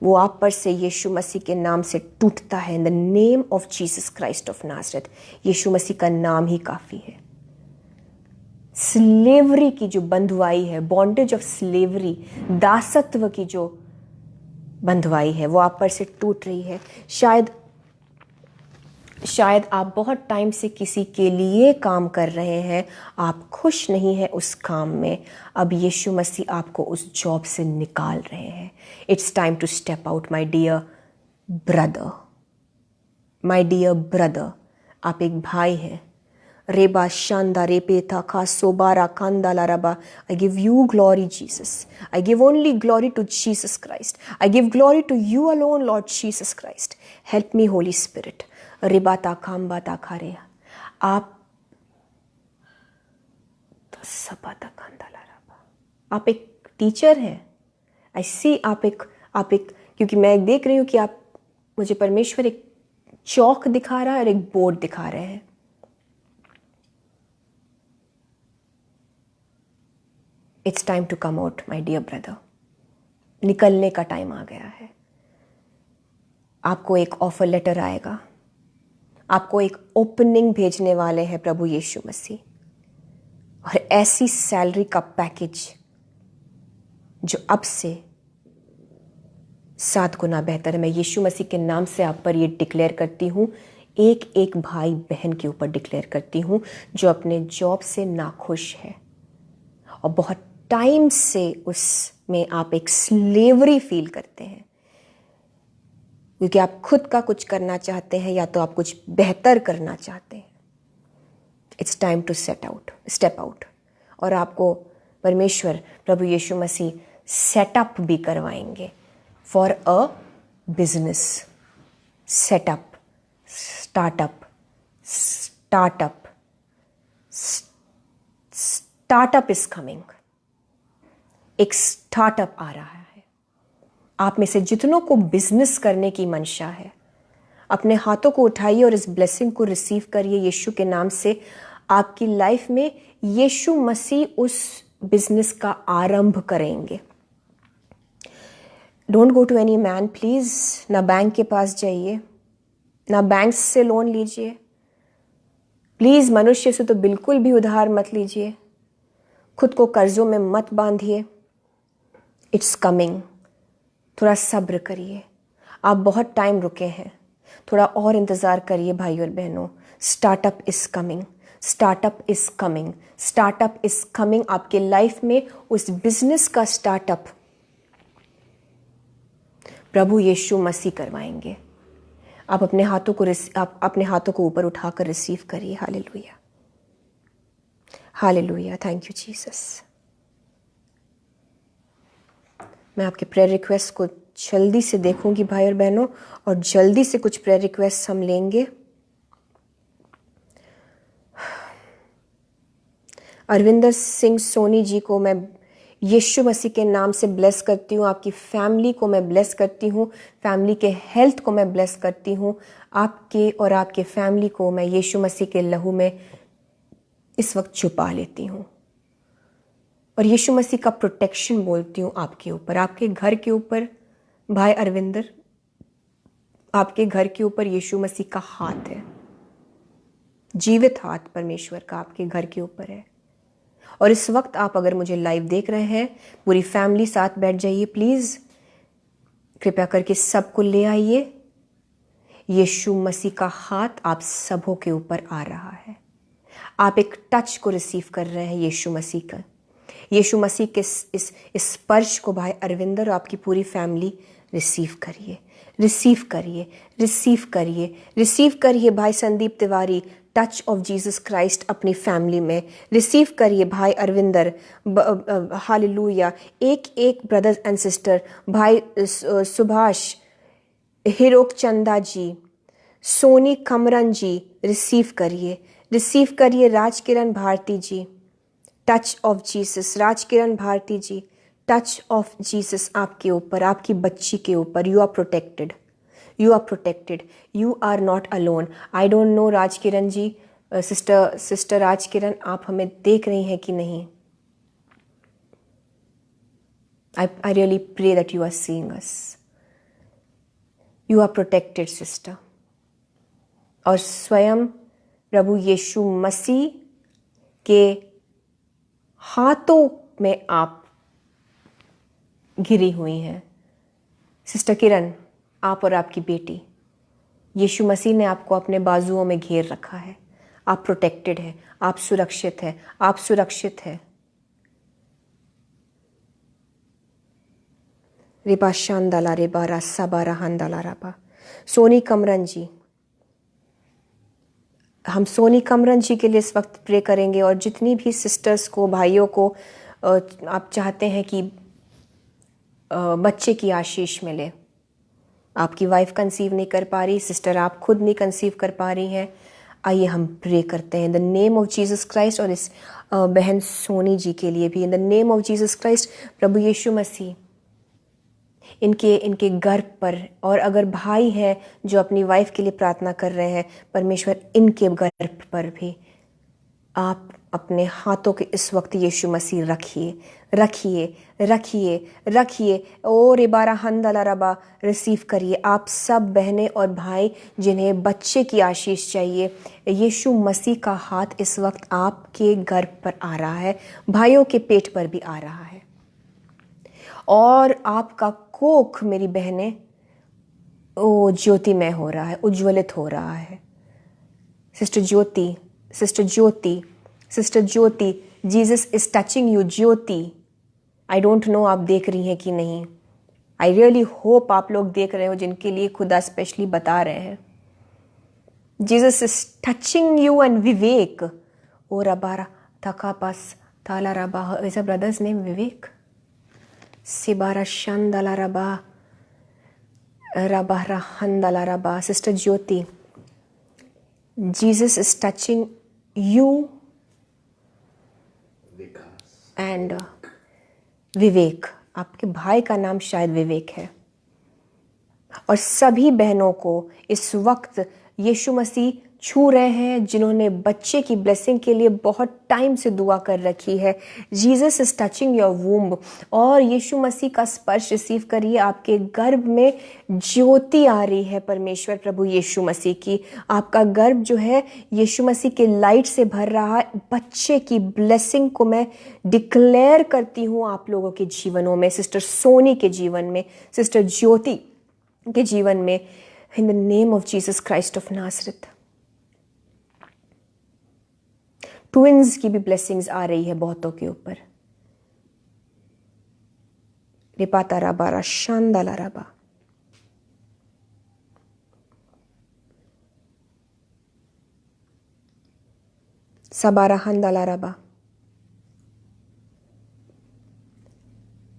A: वो आप पर से यीशु मसीह के नाम से टूटता है। In the name of Jesus Christ of Nazareth. यीशु मसीह का नाम ही काफी है। स्लेवरी की जो बंधुआई है, बॉन्डेज ऑफ स्लेवरी, दासत्व की जो बंधुआई है, वो आप पर से टूट रही है। शायद आप बहुत टाइम से किसी के लिए काम कर रहे हैं, आप खुश नहीं हैं उस काम में। अब यीशु मसीह आपको उस जॉब से निकाल रहे हैं। It's time to step out my dear brother, my dear brother. आप एक भाई हैं। रेबा शांदा रेपे था खा सोबारा कांदाला रबा। I give you glory Jesus. I give only glory to Jesus Christ. I give glory to you alone Lord Jesus Christ. Help me Holy Spirit. रिबाता खाम्बाता खारे। आप एक टीचर हैं। आई सी आप एक क्योंकि मैं देख रही हूँ कि आप, मुझे परमेश्वर एक चौक दिखा रहा है और एक बोर्ड दिखा रहे हैं। It's time to come out my dear brother. निकलने का टाइम आ गया है। आपको एक ऑफर लेटर आएगा, आपको एक ओपनिंग भेजने वाले हैं प्रभु यीशु मसीह, और ऐसी सैलरी का पैकेज जो अब से 7 गुना बेहतर है। मैं यीशु मसीह के नाम से आप पर ये डिक्लेयर करती हूँ, एक एक भाई बहन के ऊपर डिक्लेयर करती हूँ जो अपने जॉब से नाखुश है और बहुत टाइम से उसमें आप एक स्लेवरी फील करते हैं, क्योंकि आप खुद का कुछ करना चाहते हैं या तो आप कुछ बेहतर करना चाहते हैं। It's time to step out. और आपको परमेश्वर प्रभु यीशु मसीह सेटअप भी करवाएंगे for a business. Setup, startup, startup is coming. एक स्टार्टअप आ रहा है। आप में से जितनों को बिजनेस करने की मंशा है, अपने हाथों को उठाइए और इस ब्लेसिंग को रिसीव करिए यीशु के नाम से। आपकी लाइफ में यीशु मसीह उस बिजनेस का आरंभ करेंगे। Don't go to any man please. ना बैंक के पास जाइए, ना बैंक से लोन लीजिए प्लीज। मनुष्य से तो बिल्कुल भी उधार मत लीजिए। खुद को कर्जों में मत बांधिए। It's coming. थोड़ा सब्र करिए। आप बहुत टाइम रुके हैं, थोड़ा और इंतजार करिए भाई और बहनों। Startup is coming, startup is coming, startup is coming. आपके लाइफ में उस बिजनेस का स्टार्टअप प्रभु यीशु मसीह करवाएंगे। आप अपने हाथों को ऊपर उठाकर रिसीव करिए। Hallelujah, hallelujah. Thank you Jesus. मैं आपके प्रेयर रिक्वेस्ट को जल्दी से देखूंगी भाई और बहनों, और जल्दी से कुछ प्रेयर रिक्वेस्ट हम लेंगे। अरविंदर सिंह सोनी जी को मैं यीशु मसीह के नाम से ब्लेस करती हूँ। आपकी फैमिली को मैं ब्लेस करती हूँ, फैमिली के हेल्थ को मैं ब्लेस करती हूँ। आपके और आपके फैमिली को मैं यीशु मसीह के लहू में इस वक्त छुपा लेती हूँ, और यीशु मसीह का प्रोटेक्शन बोलती हूँ आपके ऊपर, आपके घर के ऊपर। भाई अरविंदर, आपके घर के ऊपर यीशु मसीह का हाथ है, जीवित हाथ परमेश्वर का आपके घर के ऊपर है। और इस वक्त आप अगर मुझे लाइव देख रहे हैं, पूरी फैमिली साथ बैठ जाइए प्लीज। कृपया करके सबको ले आइए। यीशु मसीह का हाथ आप सबों के ऊपर आ रहा है। आप एक टच को रिसीव कर रहे हैं यीशु मसीह का। यीशु मसीह के इस स्पर्श को भाई अरविंदर और आपकी पूरी फैमिली रिसीव करिए, रिसीव करिए, रिसीव करिए, रिसीव करिए। भाई Sandeep Tiwari, touch of Jesus Christ अपनी फैमिली में रिसीव करिए। भाई अरविंदर, हालेलुया। एक एक ब्रदर्स एंड सिस्टर, भाई सुभाष, हिरोक चंदा जी, सोनी कमरन जी, रिसीव करिए, रिसीव करिए। Rajkiran Bharati ji, touch of Jesus. Rajkiran Bharati ji, touch of Jesus आपके ऊपर, आपकी बच्ची के ऊपर। You are protected, you are protected, you are not alone. I don't know Rajkiran ji, sister Rajkiran, आप हमें देख रही हैं कि नहीं? I really pray that you are seeing us. You are protected sister. और स्वयं प्रभु यीशु मसीह के हाथों में आप घिरी हुई हैं। सिस्टर किरण, आप और आपकी बेटी, यीशु मसीह ने आपको अपने बाजुओं में घेर रखा है। आप प्रोटेक्टेड हैं, आप सुरक्षित हैं, आप सुरक्षित हैं। रिबा शांदाला रेबा रासा बारा हंदाला राबा। सोनी कमरन जी, हम सोनी कमरन जी के लिए इस वक्त प्रे करेंगे। और जितनी भी सिस्टर्स को, भाइयों को आप चाहते हैं कि बच्चे की आशीष मिले, आपकी वाइफ कंसीव नहीं कर पा रही, सिस्टर आप खुद नहीं कंसीव कर पा रही हैं, आइए हम प्रे करते हैं in the name of Jesus Christ. और इस बहन सोनी जी के लिए भी in the name of Jesus Christ. प्रभु यीशु मसीह इनके गर्भ पर, और अगर भाई हैं जो अपनी वाइफ के लिए प्रार्थना कर रहे हैं, परमेश्वर इनके गर्भ पर भी आप अपने हाथों के इस वक्त यीशु मसीह रखिए, रखिए, रखिए, रखिए। ओ रेबारा हंदला रबा, रिसीव करिए। आप सब बहनें और भाई जिन्हें बच्चे की आशीष चाहिए, यीशु मसीह का हाथ इस वक्त आपके गर्भ पर आ रहा है, भाइयों के पेट पर भी आ रहा है। और आपका कोख मेरी बहनें ओ ज्योतिमय हो रहा है, उज्ज्वलित हो रहा है। Sister Jyoti, sister Jyoti, sister Jyoti, Jesus is touching you. Jyoti, I don't no आप देख रही हैं कि नहीं। आई रियली होप आप लोग देख रहे हो, जिनके लिए खुदा स्पेशली बता रहे हैं। Jesus is touching you. And Vivek, ओ रबारा थका पास थाला रबा, is a brother's name Vivek. सिबारा शंदला रबा, रबा रहंदला रबा। Sister Jyoti, Jesus is touching you. And Vivek, आपके भाई का नाम शायद विवेक है, और सभी बहनों को इस वक्त यीशु मसीह छू रहे हैं जिन्होंने बच्चे की ब्लेसिंग के लिए बहुत टाइम से दुआ कर रखी है। Jesus is touching your womb, और यीशु मसीह का स्पर्श रिसीव करिए। आपके गर्भ में ज्योति आ रही है परमेश्वर प्रभु यीशु मसीह की। आपका गर्भ जो है यीशु मसीह के लाइट से भर रहा है। बच्चे की ब्लेसिंग को मैं डिक्लेयर करती हूँ आप लोगों के जीवनों में, सिस्टर सोनी के जीवन में, सिस्टर ज्योति के जीवन में, इन the name of Jesus Christ of Nazareth. Twins की भी ब्लेसिंग्स आ रही है बहुतों के ऊपर। रिपाता राबा शांदाला राबा। सबारा हंदाला राबा।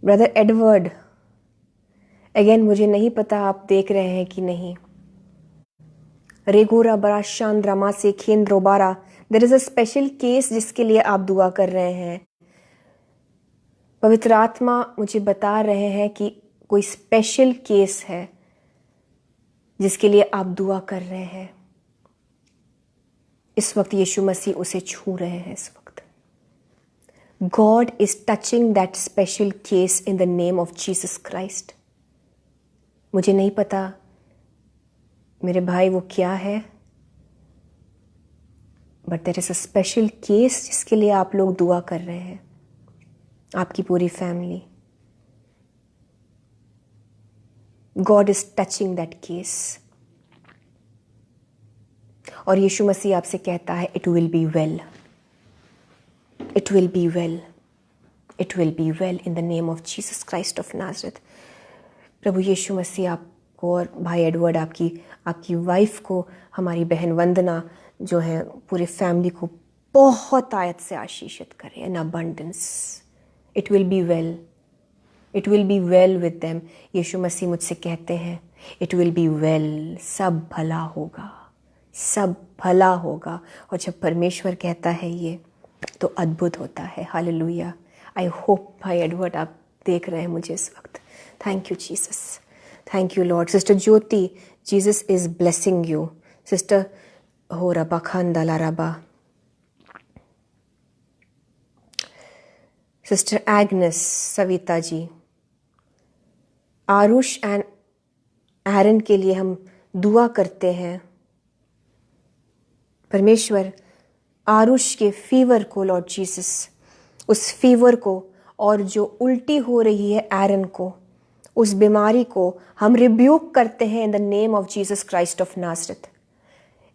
A: ब्रदर एडवर्ड, अगेन मुझे नहीं पता आप देख रहे हैं कि नहीं। रेगोरा बरा शांद्रमा से खेन्द्रोबारा, there is a special case जिसके लिए आप दुआ कर रहे हैं। पवित्र आत्मा मुझे बता रहे हैं कि कोई स्पेशल केस है जिसके लिए आप दुआ कर रहे हैं। इस वक्त यीशु मसीह उसे छू रहे हैं। इस वक्त God is touching that special case in the name of Jesus Christ. मुझे नहीं पता मेरे भाई वो क्या है, but there is a special case जिसके लिए आप लोग दुआ कर रहे हैं, आपकी पूरी family. God is touching that case, और यीशु मसीह आपसे कहता है it will be well, it will be well, it will be well in the name of Jesus Christ of Nazareth. प्रभु यीशु मसीह आपको और भाई एडवर्ड, आपकी वाइफ को, हमारी बहन वंदना जो है, पूरे फैमिली को बहुत आयत से आशीषित करे, in abundance. It will be well, it will be well with them. यीशु मसीह मुझसे कहते हैं इट विल बी वेल, सब भला होगा, सब भला होगा। और जब परमेश्वर कहता है ये, तो अद्भुत होता है। हालेलुया। आई होप भाई एडवर्ड आप देख रहे हैं मुझे इस वक्त। Thank you Jesus, thank you Lord. Sister Jyoti, Jesus is blessing you. Sister हो रबा खानदाला रबा। Sister Agnes, Savita ji, Aarush and Aaron के लिए हम दुआ करते हैं। परमेश्वर आरुष के फीवर को, लॉर्ड जीसस, उस फीवर को, और जो उल्टी हो रही है एरन को, उस बीमारी को हम रिब्यूक करते हैं in the name of Jesus Christ of Nazareth.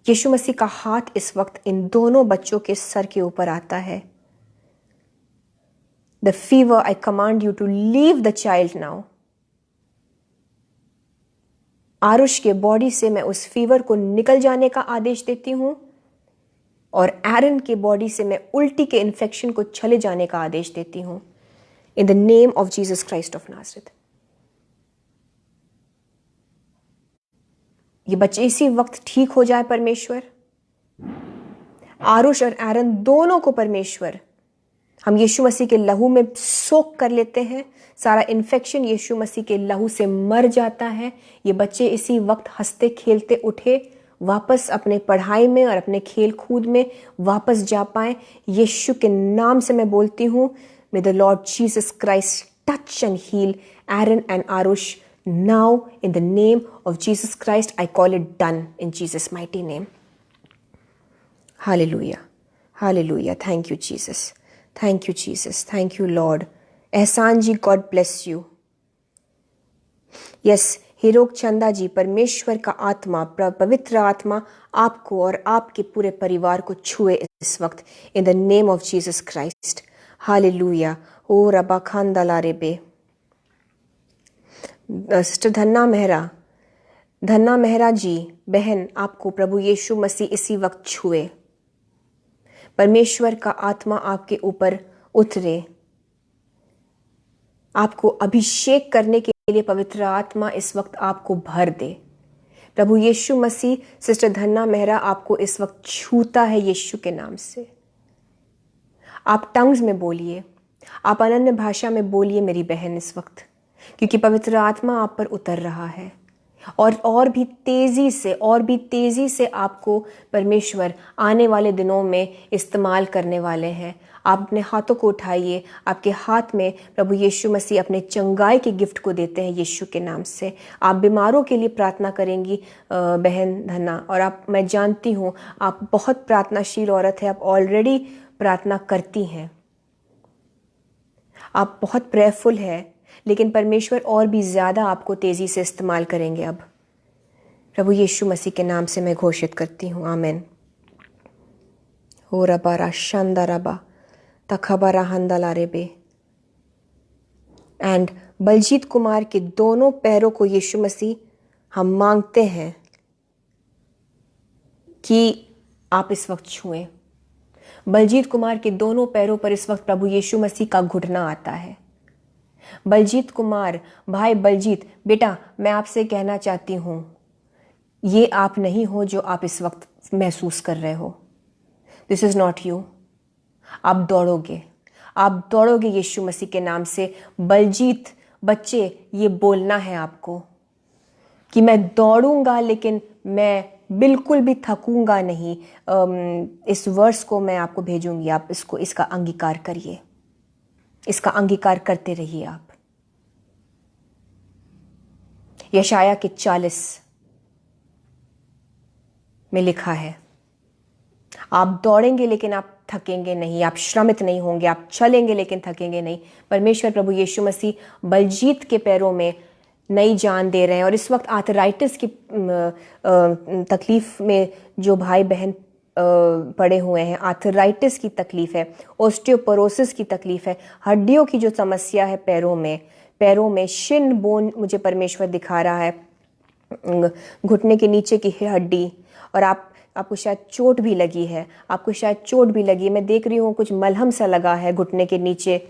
A: यीशु मसीह का हाथ इस वक्त इन दोनों बच्चों के सर के ऊपर आता है। The fever, I command you to leave the child now. Aarush के बॉडी से मैं उस फीवर को निकल जाने का आदेश देती हूं, और एरन के बॉडी से मैं उल्टी के इन्फेक्शन को चले जाने का आदेश देती हूं इन the name of Jesus Christ of Nazareth. ये बच्चे इसी वक्त ठीक हो जाए परमेश्वर। आरुष और एरन दोनों को परमेश्वर, हम यीशु मसीह के लहू में सोख कर लेते हैं। सारा इन्फेक्शन यीशु मसीह के लहू से मर जाता है। ये बच्चे इसी वक्त हंसते खेलते उठे, वापस अपने पढ़ाई में और अपने खेल कूद में वापस जा पाएं। यीशु के नाम से मैं बोलती हूँ, may the Lord Jesus Christ touch and heal Aaron and Aarush now in the name of Jesus Christ. I call it done in Jesus' mighty name. Hallelujah, hallelujah. Thank you Jesus, thank you Jesus, thank you Lord. एहसान जी, God bless you. Yes, हीरोक चंदा जी, परमेश्वर का आत्मा, पवित्र आत्मा आपको और आपके पूरे परिवार को छुए इस वक्त in the name of Jesus Christ. Hallelujah. O rava खानदाला रेबे। Sister Dhanna Mehra जी, बहन, आपको प्रभु यीशु मसीह इसी वक्त छुए। परमेश्वर का आत्मा आपके ऊपर उतरे, आपको अभिषेक करने के लिए पवित्र आत्मा इस वक्त आपको भर दे। प्रभु यीशु मसीह सिस्टर धन्ना मेहरा आपको इस वक्त छूता है यीशु के नाम से। आप टंग्स में बोलिए, आप अनन्य भाषा में बोलिए मेरी बहन इस वक्त, क्योंकि पवित्र आत्मा आप पर उतर रहा है और भी तेज़ी से आपको परमेश्वर आने वाले दिनों में इस्तेमाल करने वाले हैं। आप अपने हाथों को उठाइए, आपके हाथ में प्रभु यीशु मसीह अपने चंगाई के गिफ्ट को देते हैं यीशु के नाम से। आप बीमारों के लिए प्रार्थना करेंगी बहन धन्ना, और मैं जानती हूँ आप बहुत प्रार्थनाशील औरत है, आप ऑलरेडी प्रार्थना करती हैं, आप बहुत प्रेयरफुल है, लेकिन परमेश्वर और भी ज़्यादा आपको तेज़ी से इस्तेमाल करेंगे। अब प्रभु यीशु मसीह के नाम से मैं घोषित करती हूँ, आमीन। हो रबा शांदा रबा तखबरा हंदला रेबे। एंड बलजीत कुमार के दोनों पैरों को यीशु मसीह हम मांगते हैं कि आप इस वक्त छुएं। बलजीत कुमार के दोनों पैरों पर इस वक्त प्रभु यीशु मसीह का घुटना आता है। बलजीत कुमार, भाई बलजीत, बेटा मैं आपसे कहना चाहती हूं, ये आप नहीं हो जो आप इस वक्त महसूस कर रहे हो। This is not you. आप दौड़ोगे यीशु मसीह के नाम से। बलजीत बच्चे, ये बोलना है आपको कि मैं दौड़ूंगा लेकिन मैं बिल्कुल भी थकूंगा नहीं। इस वर्स को मैं आपको भेजूंगी, आप इसका अंगीकार करिए, इसका अंगीकार करते रहिए आप। यशाया के 40 में लिखा है, आप दौड़ेंगे लेकिन आप थकेंगे नहीं, आप श्रमित नहीं होंगे, आप चलेंगे लेकिन थकेंगे नहीं। परमेश्वर प्रभु यीशु मसीह बलजीत के पैरों में नई जान दे रहे हैं। और इस वक्त आर्थराइटिस की तकलीफ में जो भाई बहन पड़े हुए हैं, आर्थराइटिस की तकलीफ है, ओस्टियोपोरोसिस की तकलीफ है, हड्डियों की जो समस्या है पैरों में शिन बोन मुझे परमेश्वर दिखा रहा है, घुटने के नीचे की हड्डी, और आपको शायद चोट भी लगी है, मैं देख रही हूँ कुछ मलहम सा लगा है घुटने के नीचे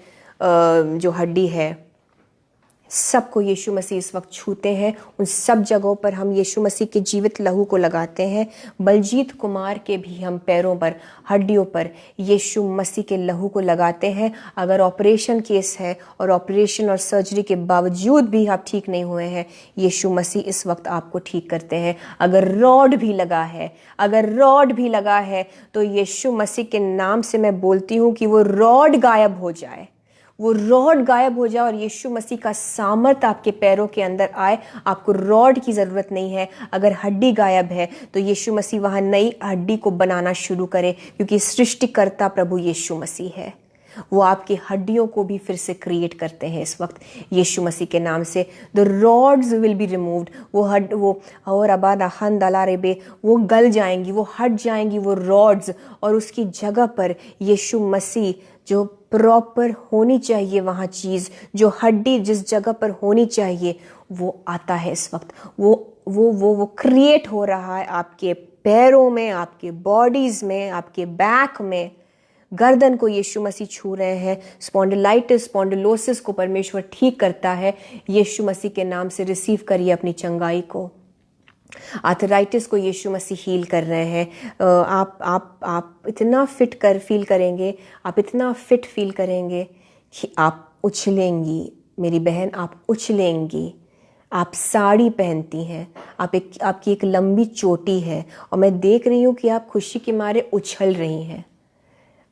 A: जो हड्डी है। सबको यीशु मसीह इस वक्त छूते हैं, उन सब जगहों पर हम यीशु मसीह के जीवित लहू को लगाते हैं। बलजीत कुमार के भी हम पैरों पर, हड्डियों पर यीशु मसीह के लहू को लगाते हैं। अगर ऑपरेशन केस है और ऑपरेशन और सर्जरी के बावजूद भी आप ठीक नहीं हुए हैं, यीशु मसीह इस वक्त आपको ठीक करते हैं। अगर रॉड भी लगा है तो यीशु मसीह के नाम से मैं बोलती हूँ कि वो रॉड गायब हो जाए, और यीशु मसीह का सामर्थ आपके पैरों के अंदर आए। आपको रॉड की ज़रूरत नहीं है। अगर हड्डी गायब है तो यीशु मसीह वहाँ नई हड्डी को बनाना शुरू करे, क्योंकि सृष्टिकर्ता प्रभु यीशु मसीह है। वो आपकी हड्डियों को भी फिर से क्रिएट करते हैं इस वक्त यीशु मसीह के नाम से। The rods will be removed. वो गल जाएंगी, वो हट जाएंगी वो रॉड्स, और उसकी जगह पर यीशु मसीह जो प्रॉपर होनी चाहिए, वहाँ चीज़ जो हड्डी जिस जगह पर होनी चाहिए वो आता है इस वक्त। वो क्रिएट हो रहा है आपके पैरों में, आपके बॉडीज़ में, आपके बैक में। गर्दन को यीशु मसीह छू रहे हैं। स्पॉन्डिलाइटिस, स्पॉन्डिलोसिस को परमेश्वर ठीक करता है। यीशु मसीह के नाम से रिसीव करिए अपनी चंगाई को। आर्थराइटिस को यीशु मसीह हील कर रहे हैं। आप इतना फील करेंगे कि आप उछलेंगी मेरी बहन, आप उछलेंगी। आप साड़ी पहनती हैं, आपकी एक लंबी चोटी है, और मैं देख रही हूँ कि आप खुशी के मारे उछल रही हैं।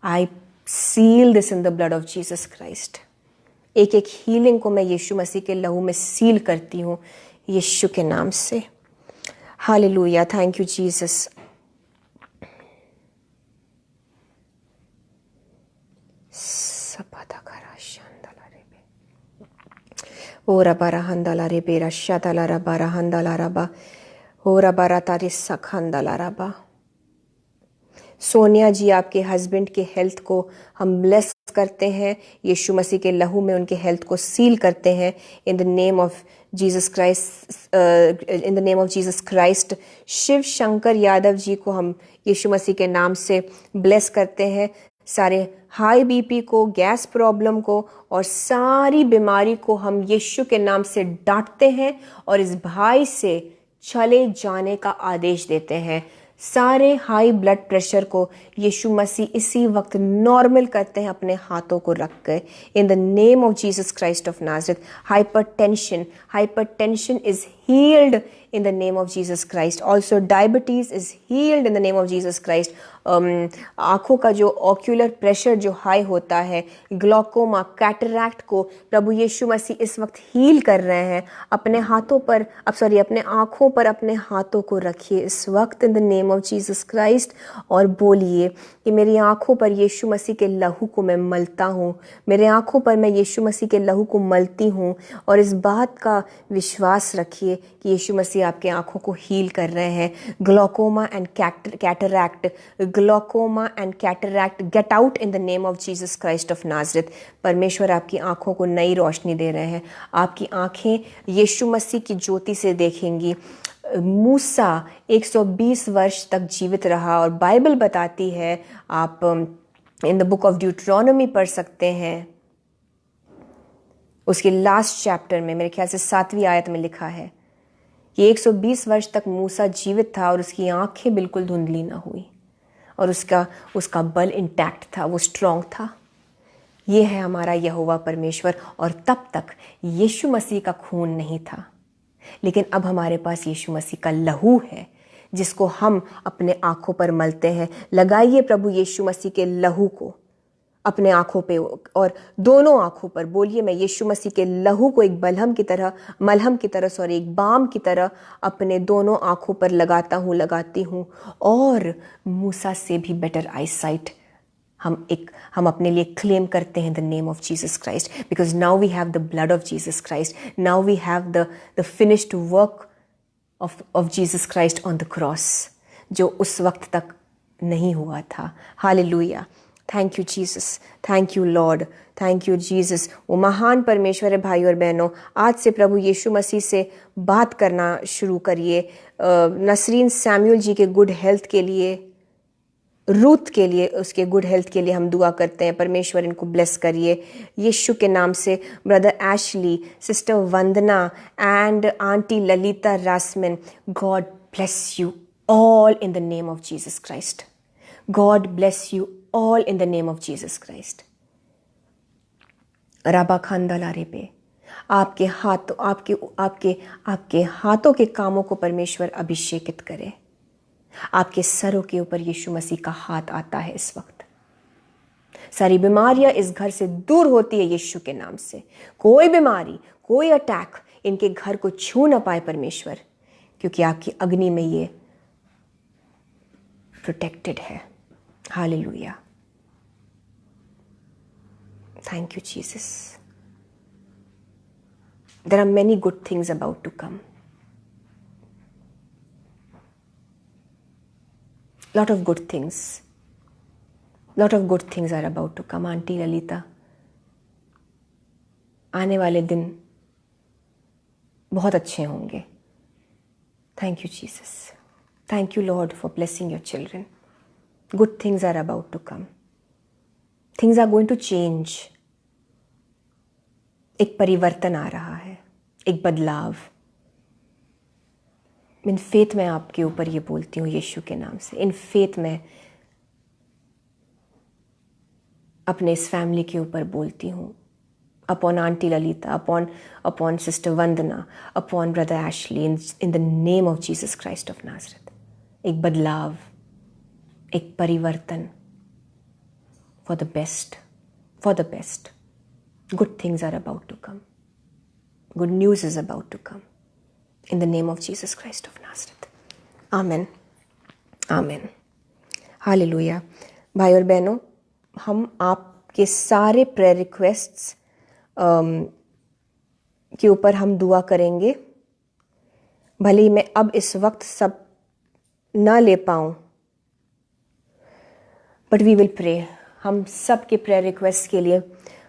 A: I seal this in the blood of Jesus Christ. एक हीलिंग को मैं यीशु मसीह के लहू में सील करती हूँ यीशु के नाम से। Hallelujah, thank you Jesus. ओरा बारा हंदला रे बेरा शादला रा बारा हंदला रबा ओरा बारा तारे सख हंदला रबा। सोनिया जी, आपके हस्बैंड के हेल्थ को हम ब्लेस करते हैं, यीशु मसीह के लहू में उनके हेल्थ को सील करते हैं in the name of Jesus Christ. Shiv Shankar Yadav ji को हम यीशु मसीह के नाम से ब्लेस करते हैं। सारे हाई बीपी को, गैस प्रॉब्लम को और सारी बीमारी को हम यीशु के नाम से डांटते हैं और इस भाई से चले जाने का आदेश देते हैं। सारे हाई ब्लड प्रेशर को यीशु मसीह इसी वक्त नॉर्मल करते हैं अपने हाथों को रख कर, in the name of Jesus Christ of Nazareth. Hypertension is healed in the name of Jesus Christ. Also diabetes is healed in the name of Jesus Christ. आँखों का जो ऑक्यूलर प्रेशर जो हाई होता है, ग्लोकोमा, कैटरैक्ट को प्रभु यीशु मसीह इस वक्त हील कर रहे हैं। अपने हाथों पर अपने आँखों पर अपने हाथों को रखिए इस वक्त इन the name of Jesus Christ और बोलिए कि मेरी आँखों पर यीशु मसीह के लहू को मैं मलता हूँ, मेरे आँखों पर मैं यीशु मसीह के लहू को मलती हूँ। और इस बात का विश्वास रखिए कि यीशु मसीह आपके आँखों को हील कर रहे हैं। Glaucoma and cataract get out in the name of Jesus Christ of Nazareth. परमेश्वर आपकी आँखों को नई रोशनी दे रहे हैं। आपकी आँखें यीशु मसीह की ज्योति से देखेंगी। मूसा 120 वर्ष तक जीवित रहा और बाइबल बताती है, आप इन द बुक ऑफ ड्यूटरोनोमी पढ़ सकते हैं, उसके लास्ट चैप्टर में मेरे ख्याल से 7वीं आयत में लिखा है कि 120 वर्ष तक मूसा जीवित था और उसकी आंखें बिल्कुल धुंधली ना हुई और उसका बल इंटैक्ट था, वो स्ट्रांग था। ये है हमारा यहोवा परमेश्वर। और तब तक यीशु मसीह का खून नहीं था, लेकिन अब हमारे पास यीशु मसीह का लहू है जिसको हम अपने आँखों पर मलते हैं। लगाइए प्रभु यीशु मसीह के लहू को अपने आँखों पे और दोनों आँखों पर। बोलिए, मैं यीशु मसीह के लहू को एक मलहम की तरह एक बाम की तरह अपने दोनों आँखों पर लगाती हूँ। और मूसा से भी बेटर आईसाइट हम अपने लिए क्लेम करते हैं the name of Jesus Christ, because now we have the blood of Jesus Christ, now we have the finished work of Jesus Christ on the cross, जो उस वक्त तक नहीं हुआ था। Hallelujah, thank you Jesus, thank you Lord, thank you Jesus. वो महान परमेश्वर है। भाई और बहनों, आज से प्रभु यीशु मसीह से बात करना शुरू करिए। नसरीन सैमुअल जी के गुड हेल्थ के लिए, रूथ के लिए, उसके गुड हेल्थ के लिए हम दुआ करते हैं। परमेश्वर इनको ब्लेस करिए यीशु के नाम से। Brother Ashley, sister Vandana and aunty Lalita Rasmin, God bless you all in the name of Jesus Christ. God bless you all in the name of Jesus Christ. राबा खानदालारे पे आपके हाथों के कामों को परमेश्वर अभिषेकित करे। आपके सरों के ऊपर यीशु मसीह का हाथ आता है इस वक्त। सारी बीमारियां इस घर से दूर होती है यीशु के नाम से। कोई बीमारी, कोई अटैक इनके घर को छू ना पाए परमेश्वर, क्योंकि आपकी अग्नि में ये प्रोटेक्टेड है। Hallelujah, thank you Jesus. There are many good things about to come. Lot of good things are about to come. Aunty Lalita, आने वाले दिन बहुत अच्छे होंगे। Thank you Jesus. Thank you Lord for blessing your children. Good things are about to come. Things are going to change. एक परिवर्तन आ रहा है, एक बदलाव। इन फेथ में आपके ऊपर ये बोलती हूँ यीशु के नाम से। इन फेथ में अपने इस फैमिली के ऊपर बोलती हूँ, upon aunty Lalita, upon sister Vandana, upon brother Ashley, in the name of Jesus Christ of Nazareth. एक बदलाव, एक परिवर्तन, for the best. Good things are about to come. Good news is about to come. In the name of Jesus Christ of Nazareth. Amen. Amen. Hallelujah. भाई और बहनों, हम आपके सारे प्रेयर रिक्वेस्ट्स के ऊपर हम दुआ करेंगे। भले ही मैं अब इस वक्त सब ना ले पाऊँ, बट वी विल प्रे। हम सब के प्रेयर रिक्वेस्ट के लिए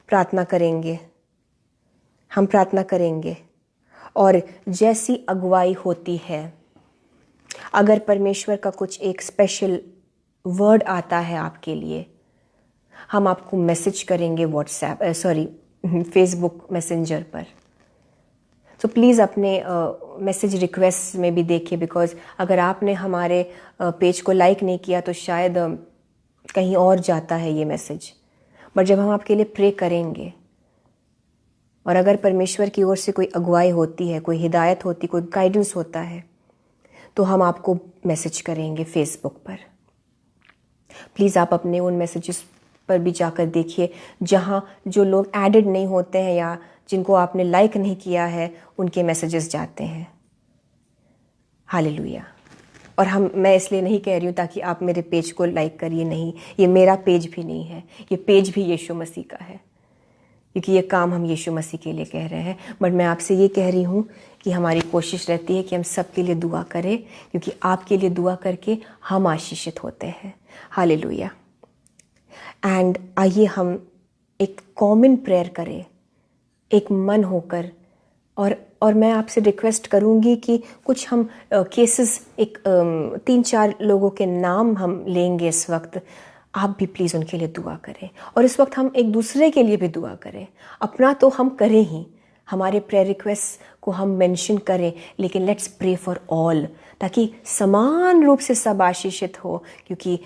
A: प्रार्थना करेंगे। हम प्रार्थना करेंगे और जैसी अगुवाई होती है, अगर परमेश्वर का कुछ एक स्पेशल वर्ड आता है आपके लिए, हम आपको मैसेज करेंगे फेसबुक मैसेंजर पर। सो प्लीज़ अपने मैसेज रिक्वेस्ट में भी देखिए, बिकॉज़ अगर आपने हमारे पेज को लाइक नहीं किया तो शायद कहीं और जाता है ये मैसेज। बट जब हम आपके लिए प्रे करेंगे और अगर परमेश्वर की ओर से कोई अगुवाई होती है, कोई हिदायत होती, कोई गाइडेंस होता है, तो हम आपको मैसेज करेंगे फेसबुक पर। प्लीज़ आप अपने उन मैसेजेस पर भी जाकर देखिए जहाँ जो लोग एडेड नहीं होते हैं या जिनको आपने लाइक नहीं किया है, उनके मैसेजेस जाते हैं। हालेलुया। और मैं इसलिए नहीं कह रही हूँ ताकि आप मेरे पेज को लाइक करिए, नहीं, ये मेरा पेज भी नहीं है, ये पेज भी यीशु मसीह का है, क्योंकि ये काम हम यीशु मसीह के लिए कह रहे हैं। बट मैं आपसे ये कह रही हूँ कि हमारी कोशिश रहती है कि हम सबके लिए दुआ करें, क्योंकि आपके लिए दुआ करके हम आशीषित होते हैं। हालेलुया। एंड आइए हम एक कॉमन प्रेयर करें, एक मन होकर। और मैं आपसे रिक्वेस्ट करूंगी कि कुछ हम केसेस, एक 3-4 लोगों के नाम हम लेंगे इस वक्त। आप भी प्लीज़ उनके लिए दुआ करें, और इस वक्त हम एक दूसरे के लिए भी दुआ करें। अपना तो हम करें ही, हमारे प्रेयर रिक्वेस्ट को हम मेंशन करें, लेकिन लेट्स प्रे फॉर ऑल, ताकि समान रूप से सब आशीषित हो। क्योंकि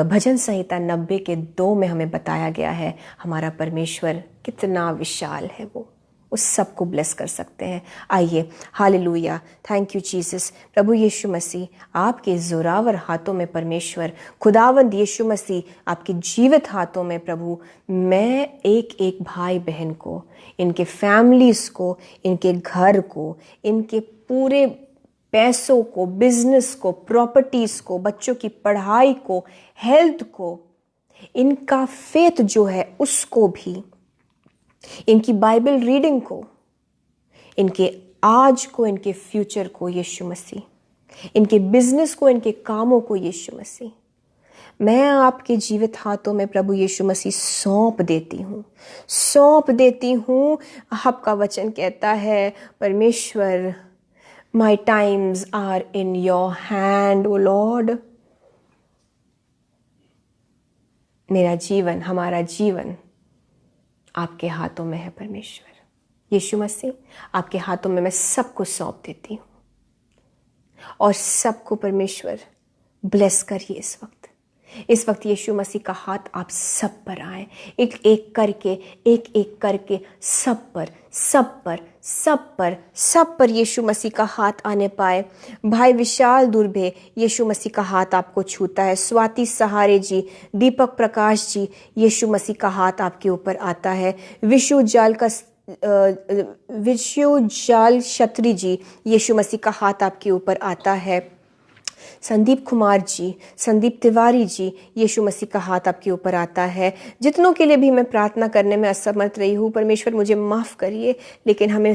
A: भजन संहिता 90:2 में हमें बताया गया है हमारा परमेश्वर कितना विशाल है, वो उस सब को ब्लेस कर सकते हैं। आइए, हालेलुया, थैंक यू जीसस। प्रभु यीशु मसीह, आपके जोरावर हाथों में परमेश्वर, खुदावंद यीशु मसीह, आपके जीवित हाथों में प्रभु, मैं एक एक भाई बहन को, इनके फैमिलीज को, इनके घर को, इनके पूरे पैसों को, बिजनेस को, प्रॉपर्टीज को, बच्चों की पढ़ाई को, हेल्थ को, इनका फेथ जो है उसको भी, इनकी बाइबल रीडिंग को, इनके आज को, इनके फ्यूचर को यीशु मसीह, इनके बिजनेस को, इनके कामों को यीशु मसीह, मैं आपके जीवित हाथों में प्रभु यीशु मसीह सौंप देती हूँ। आपका वचन कहता है परमेश्वर, my times are in your hand O Lord. मेरा जीवन, हमारा जीवन आपके हाथों में है परमेश्वर। यीशु मसीह, आपके हाथों में मैं सबको सौंप देती हूँ, और सबको परमेश्वर ब्लेस करिए इस वक्त यीशु मसीह का हाथ आप सब पर आए, एक एक करके सब पर यीशु मसीह का हाथ आने पाए। भाई विशाल दुर्भे, यीशु मसीह का हाथ आपको छूता है। स्वाति सहारे जी, दीपक प्रकाश जी, यीशु मसीह का हाथ आपके ऊपर आता है। विशु जाल छत्री जी, यीशु मसीह का हाथ आपके ऊपर आता है। संदीप कुमार जी, संदीप तिवारी जी, यीशु मसीह का हाथ आपके ऊपर आता है। जितनों के लिए भी मैं प्रार्थना करने में असमर्थ रही हूँ, परमेश्वर मुझे माफ़ करिए, लेकिन हमें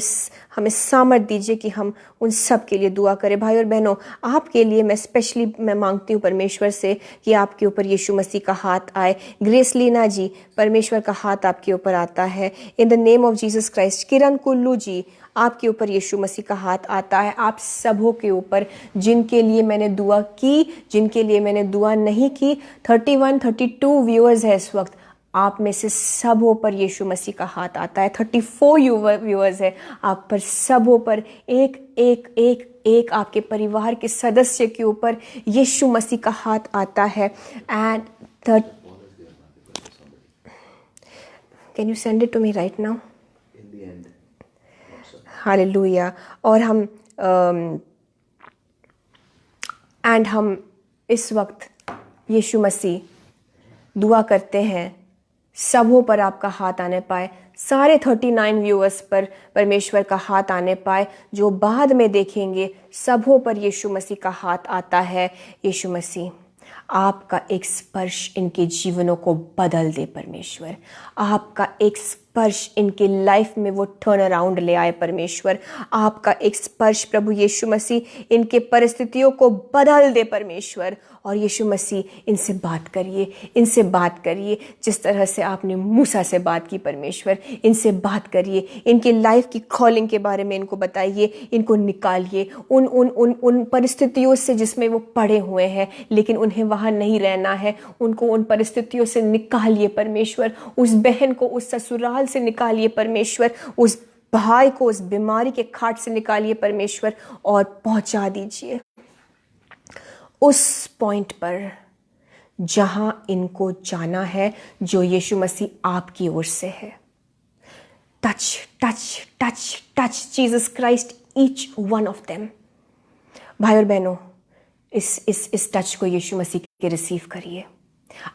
A: सामर्थ दीजिए कि हम उन सब के लिए दुआ करें। भाई और बहनों, आपके लिए मैं स्पेशली मांगती हूँ परमेश्वर से कि आपके ऊपर यीशु मसीह का हाथ आए। ग्रेस लीना जी, परमेश्वर का हाथ आपके ऊपर आता है in the name of Jesus Christ. Kiran Kullu ji, आपके ऊपर यीशु मसीह का हाथ आता है। आप सबों के ऊपर, जिनके लिए मैंने दुआ की, जिनके लिए मैंने दुआ नहीं की, 32 व्यूअर्स है इस वक्त, आप में से सबों पर यीशु मसीह का हाथ आता है। 34 व्यूअर्स है, आप पर सबों पर, एक आपके परिवार के सदस्य के ऊपर यीशु मसीह का हाथ आता है। And can you send it to me right now? Hallelujah. और हम इस वक्त यीशु मसीह दुआ करते हैं सबों पर आपका हाथ आने पाए, सारे 39 व्यूअर्स पर परमेश्वर का हाथ आने पाए, जो बाद में देखेंगे सबों पर यीशु मसीह का हाथ आता है। यीशु मसीह, आपका एक स्पर्श इनके जीवनों को बदल दे परमेश्वर, आपका एक स्पर्श इनके लाइफ में वो टर्न अराउंड ले आए परमेश्वर, आपका एक स्पर्श प्रभु यीशु मसीह इनके परिस्थितियों को बदल दे परमेश्वर। और यीशु मसीह, इनसे बात करिए जिस तरह से आपने मूसा से बात की परमेश्वर, इनसे बात करिए, इनकी लाइफ की कॉलिंग के बारे में इनको बताइए, इनको निकालिए उन परिस्थितियों से जिसमें वो पड़े हुए हैं, लेकिन उन्हें वहाँ नहीं रहना है, उनको उन परिस्थितियों से निकालिए परमेश्वर। उस बहन को उस ससुराल से निकालिए परमेश्वर, उस भाई को उस बीमारी के खाट से निकालिए परमेश्वर और पहुंचा दीजिए उस पॉइंट पर जहां इनको जाना है, जो यीशु मसीह आपकी ओर से है। Touch touch touch touch Jesus Christ each one of them. भाई और बहनों, इस टच को यीशु मसीह के रिसीव करिए।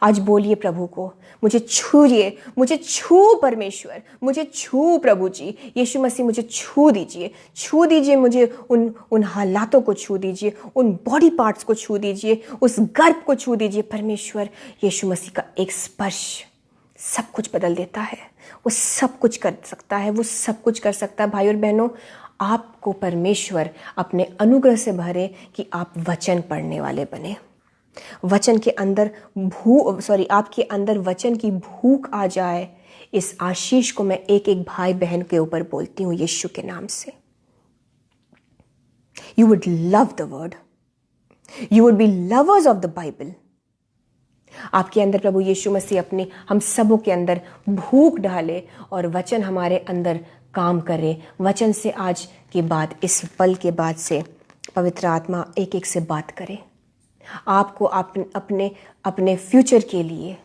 A: आज बोलिए प्रभु को, मुझे छूइए, मुझे छू परमेश्वर, मुझे छू प्रभु जी, यीशु मसीह मुझे छू दीजिए, मुझे उन हालातों को छू दीजिए, उन बॉडी पार्ट्स को छू दीजिए, उस गर्भ को छू दीजिए परमेश्वर। यीशु मसीह का एक स्पर्श सब कुछ बदल देता है। वो सब कुछ कर सकता है, वो सब कुछ कर सकता है। भाई और बहनों, आपको परमेश्वर अपने अनुग्रह से भरे कि आप वचन पढ़ने वाले बने। वचन के अंदर आपके अंदर वचन की भूख आ जाए। इस आशीष को मैं एक एक भाई बहन के ऊपर बोलती हूँ यीशु के नाम से। You would love the word. You would be lovers of the Bible. आपके अंदर प्रभु यीशु मसीह अपनी हम सबों के अंदर भूख डाले और वचन हमारे अंदर काम करे। वचन से आज के बाद, इस पल के बाद से पवित्र आत्मा एक एक से बात करे। आपको अपने फ्यूचर के लिए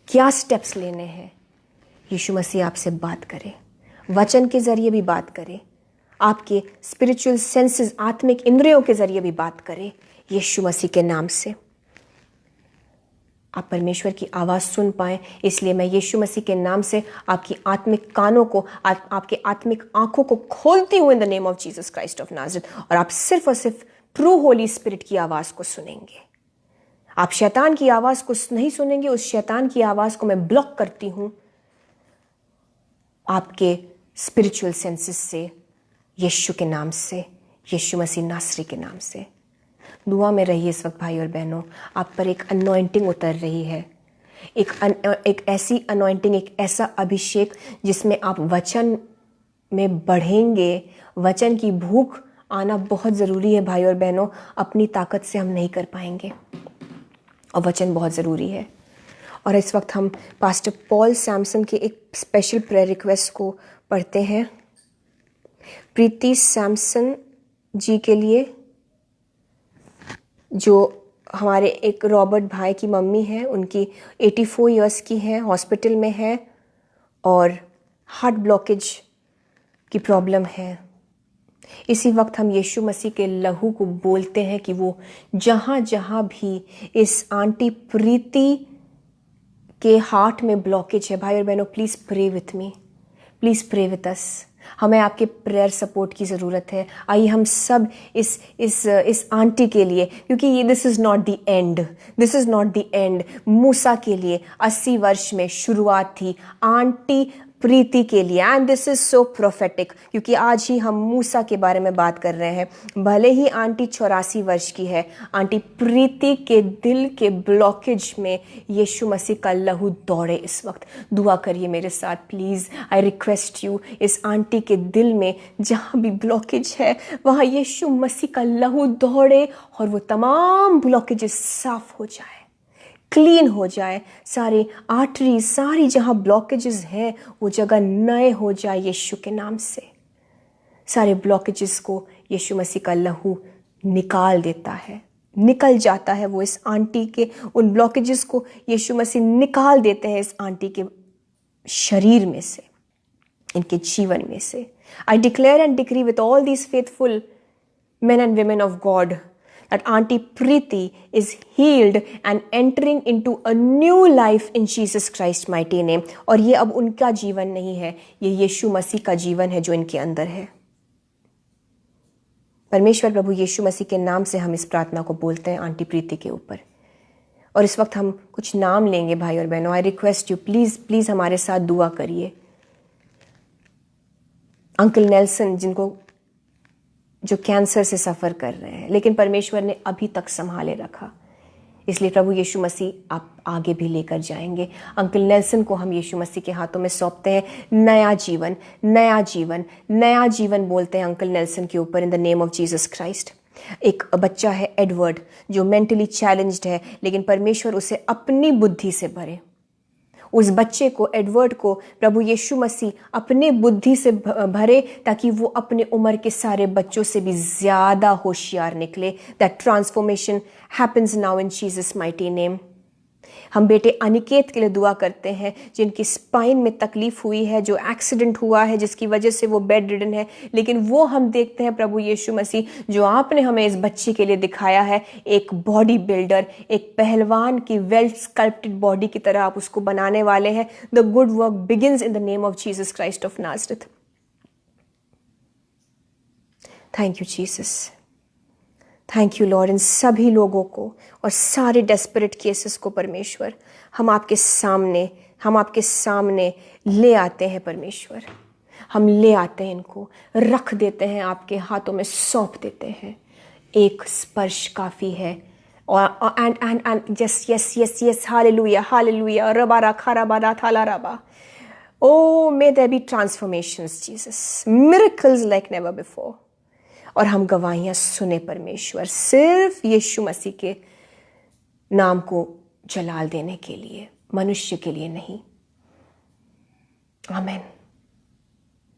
A: क्या स्टेप्स लेने हैं, यीशु मसीह आपसे बात करे, वचन के जरिए भी बात करे, आपके स्पिरिचुअल सेंसेस, आत्मिक इंद्रियों के जरिए भी बात करे यीशु मसीह के नाम से। आप परमेश्वर की आवाज़ सुन पाएं, इसलिए मैं यीशु मसीह के नाम से आपकी आत्मिक कानों को, आपके आत्मिक आंखों को खोलती हूँ इन the name of Jesus Christ of Nazareth, और आप सिर्फ और सिर्फ ट्रू होली स्पिरिट की आवाज़ को सुनेंगे। आप शैतान की आवाज़ को नहीं सुनेंगे। उस शैतान की आवाज़ को मैं ब्लॉक करती हूँ आपके स्पिरिचुअल सेंसेस से, यीशु के नाम से, यीशु मसीह नासरी के नाम से। दुआ में रहिए इस वक्त भाई और बहनों। आप पर एक अनॉइंटिंग उतर रही है, एक ऐसी अनॉइंटिंग, एक ऐसा अभिषेक जिसमें आप वचन में बढ़ेंगे। वचन की भूख आना बहुत ज़रूरी है भाई और बहनों। अपनी ताकत से हम नहीं कर पाएंगे और वचन बहुत ज़रूरी है। और इस वक्त हम पास्टर पॉल सैमसन के एक स्पेशल प्रेयर रिक्वेस्ट को पढ़ते हैं। प्रीति सैमसन जी के लिए, जो हमारे एक रॉबर्ट भाई की मम्मी है, उनकी 84 इयर्स की है, हॉस्पिटल में है और हार्ट ब्लॉकेज की प्रॉब्लम है। इसी वक्त हम यीशु मसीह के लहू को बोलते हैं कि वो जहाँ जहाँ भी इस आंटी प्रीति के हार्ट में ब्लॉकेज है, भाई और बहनों, please pray with me, please pray with us. हमें आपके प्रेयर सपोर्ट की ज़रूरत है। आइए हम सब इस आंटी के लिए, क्योंकि ये this is not the end, this is not the end. मूसा के लिए 80 वर्ष में शुरुआत थी, आंटी प्रीति के लिए, and this is so prophetic, क्योंकि आज ही हम मूसा के बारे में बात कर रहे हैं। भले ही आंटी 84 वर्ष की है, आंटी प्रीति के दिल के ब्लॉकेज में यीशु मसीह का लहू दौड़े। इस वक्त दुआ करिए मेरे साथ प्लीज़, आई रिक्वेस्ट यू। इस आंटी के दिल में जहाँ भी ब्लॉकेज है वहाँ यीशु मसीह का लहू दौड़े और वो तमाम ब्लॉकेजेस साफ हो जाए, क्लीन हो जाए। सारी आर्टरी, सारी जहाँ ब्लॉकेजेस हैं वो जगह नए हो जाए यीशु के नाम से। सारे ब्लॉकेजेस को यीशु मसीह का लहू निकाल देता है, निकल जाता है। वो इस आंटी के उन ब्लॉकेजेस को यीशु मसीह निकाल देते हैं इस आंटी के शरीर में से, इनके जीवन में से। I declare and decree with all these faithful men and women of God that Auntie Preeti is healed and entering into a new life in Jesus Christ mighty name. और ये अब उनका जीवन नहीं है, ये यीशु मसीह का जीवन है जो इनके अंदर है। परमेश्वर प्रभु यीशु मसीह के नाम से हम इस प्रार्थना को बोलते हैं आंटी प्रीति के ऊपर। और इस वक्त हम कुछ नाम लेंगे भाई और बहनों। I request you please please हमारे साथ दुआ करिए। अंकल नेल्सन, जिनको जो कैंसर से सफ़र कर रहे हैं, लेकिन परमेश्वर ने अभी तक संभाले रखा, इसलिए प्रभु यीशु मसीह आप आगे भी लेकर जाएंगे। अंकल नेल्सन को हम यीशु मसीह के हाथों में सौंपते हैं। नया जीवन, नया जीवन, नया जीवन बोलते हैं अंकल नेल्सन के ऊपर इन the name of Jesus Christ. एक बच्चा है एडवर्ड, जो मेंटली चैलेंज्ड है, लेकिन परमेश्वर उसे अपनी बुद्धि से भरे, उस बच्चे को, एडवर्ड को प्रभु यीशु मसीह अपने बुद्धि से भरे, ताकि वो अपने उम्र के सारे बच्चों से भी ज़्यादा होशियार निकले। That transformation happens now in Jesus mighty name. हम बेटे अनिकेत के लिए दुआ करते हैं, जिनकी स्पाइन में तकलीफ हुई है, जो एक्सीडेंट हुआ है जिसकी वजह से वो बेड रिडन है, लेकिन वो हम देखते हैं प्रभु यीशु मसीह जो आपने हमें इस बच्चे के लिए दिखाया है, एक बॉडी बिल्डर, एक पहलवान की वेल स्कल्प्टेड बॉडी की तरह आप उसको बनाने वाले हैं। The good work begins in the name of Jesus Christ of Nazareth. Thank you Jesus, thank you Lord. इन सभी लोगों को और सारे डेस्परेट केसेस को परमेश्वर हम आपके सामने ले आते हैं परमेश्वर। हम ले आते हैं, इनको रख देते हैं, आपके हाथों में सौंप देते हैं। एक स्पर्श काफ़ी है। और and yes yes yes yes, hallelujah hallelujah, रबा रखा रबा रा थाला रबा। Oh, may there be transformations, Jesus. Miracles like never before. और हम गवाहियां सुने परमेश्वर, सिर्फ यीशु मसीह के नाम को जलाल देने के लिए, मनुष्य के लिए नहीं। Amen.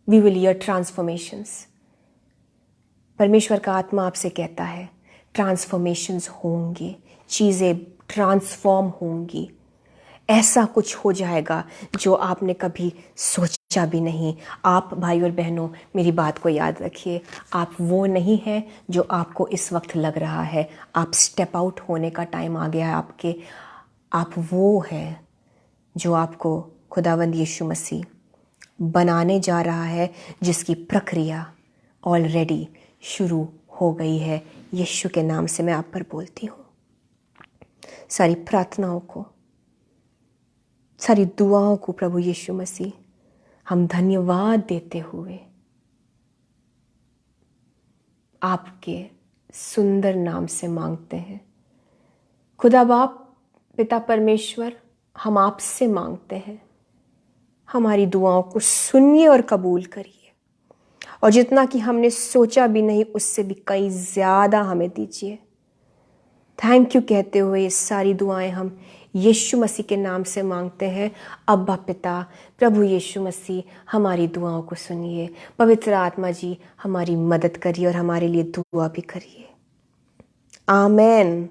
A: We will hear transformations. परमेश्वर का आत्मा आपसे कहता है ट्रांसफॉर्मेशंस होंगे, चीज़ें ट्रांसफॉर्म होंगी। ऐसा कुछ हो जाएगा जो आपने कभी सोचा भी नहीं। आप भाई और बहनों, मेरी बात को याद रखिए, आप वो नहीं हैं जो आपको इस वक्त लग रहा है। आप स्टेप आउट होने का टाइम आ गया है आपके। आप वो हैं जो आपको खुदावंद यीशु मसीह बनाने जा रहा है, जिसकी प्रक्रिया ऑलरेडी शुरू हो गई है। यीशु के नाम से मैं आप पर बोलती हूँ। सारी प्रार्थनाओं को, सारी दुआओं को प्रभु यीशु मसीह हम धन्यवाद देते हुए आपके सुंदर नाम से मांगते हैं। खुदा बाप, पिता परमेश्वर, हम आपसे मांगते हैं, हमारी दुआओं को सुनिए और कबूल करिए, और जितना कि हमने सोचा भी नहीं उससे भी कई ज़्यादा हमें दीजिए। थैंक यू कहते हुए ये सारी दुआएं हम यीशु मसीह के नाम से मांगते हैं। अब्बा पिता, प्रभु यीशु मसीह, हमारी दुआओं को सुनिए। पवित्र आत्मा जी, हमारी मदद करिए और हमारे लिए दुआ भी करिए। आमेन,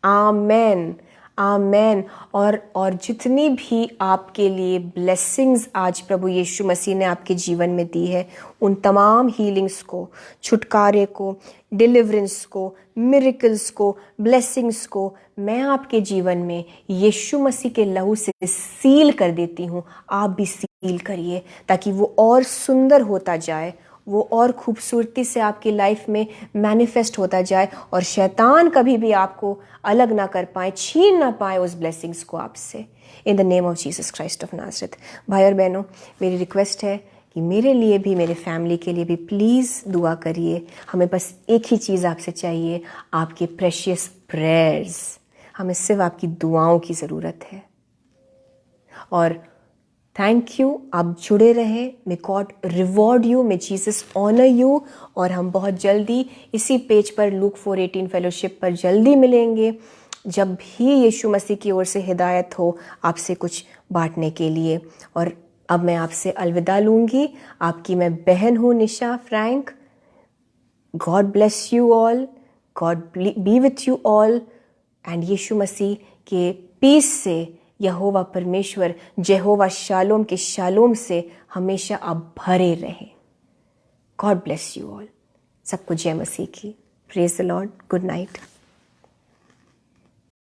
A: आमेन, आमेन। और जितनी भी आपके लिए ब्लेसिंग्स आज प्रभु यीशु मसीह ने आपके जीवन में दी है, उन तमाम हीलिंग्स को, छुटकारे को, डिलीवरेंस को, मिरेकल्स को, ब्लेसिंग्स को मैं आपके जीवन में यीशु मसीह के लहू से सील कर देती हूँ। आप भी सील करिए ताकि वो और सुंदर होता जाए, वो और खूबसूरती से आपकी लाइफ में मैनिफेस्ट होता जाए, और शैतान कभी भी आपको अलग ना कर पाए, छीन ना पाए उस ब्लेसिंग्स को आपसे। इन the name of Jesus Christ of Nazareth. भाई और बहनों, मेरी रिक्वेस्ट है कि मेरे लिए भी, मेरे फैमिली के लिए भी प्लीज़ दुआ करिए। हमें बस एक ही चीज़ आपसे चाहिए, आपके प्रेशियस प्रेयर्स। हमें सिर्फ आपकी दुआओं की ज़रूरत है। और थैंक यू, आप जुड़े रहे। May God reward you, may Jesus honour you. और हम बहुत जल्दी इसी पेज पर लूक 4:18 फेलोशिप पर जल्दी मिलेंगे, जब भी यीशु मसीह की ओर से हिदायत हो आपसे कुछ बांटने के लिए। और अब मैं आपसे अलविदा लूँगी। आपकी मैं बहन हूँ Nisha Frank. God bless you all, God be with you all. And यीशु मसीह के पीस से, यहोवा परमेश्वर जेहोवा शालोम के शालोम से हमेशा आप भरे रहें। God bless you all. सबको जय मसीह की। Praise the Lord. Good night.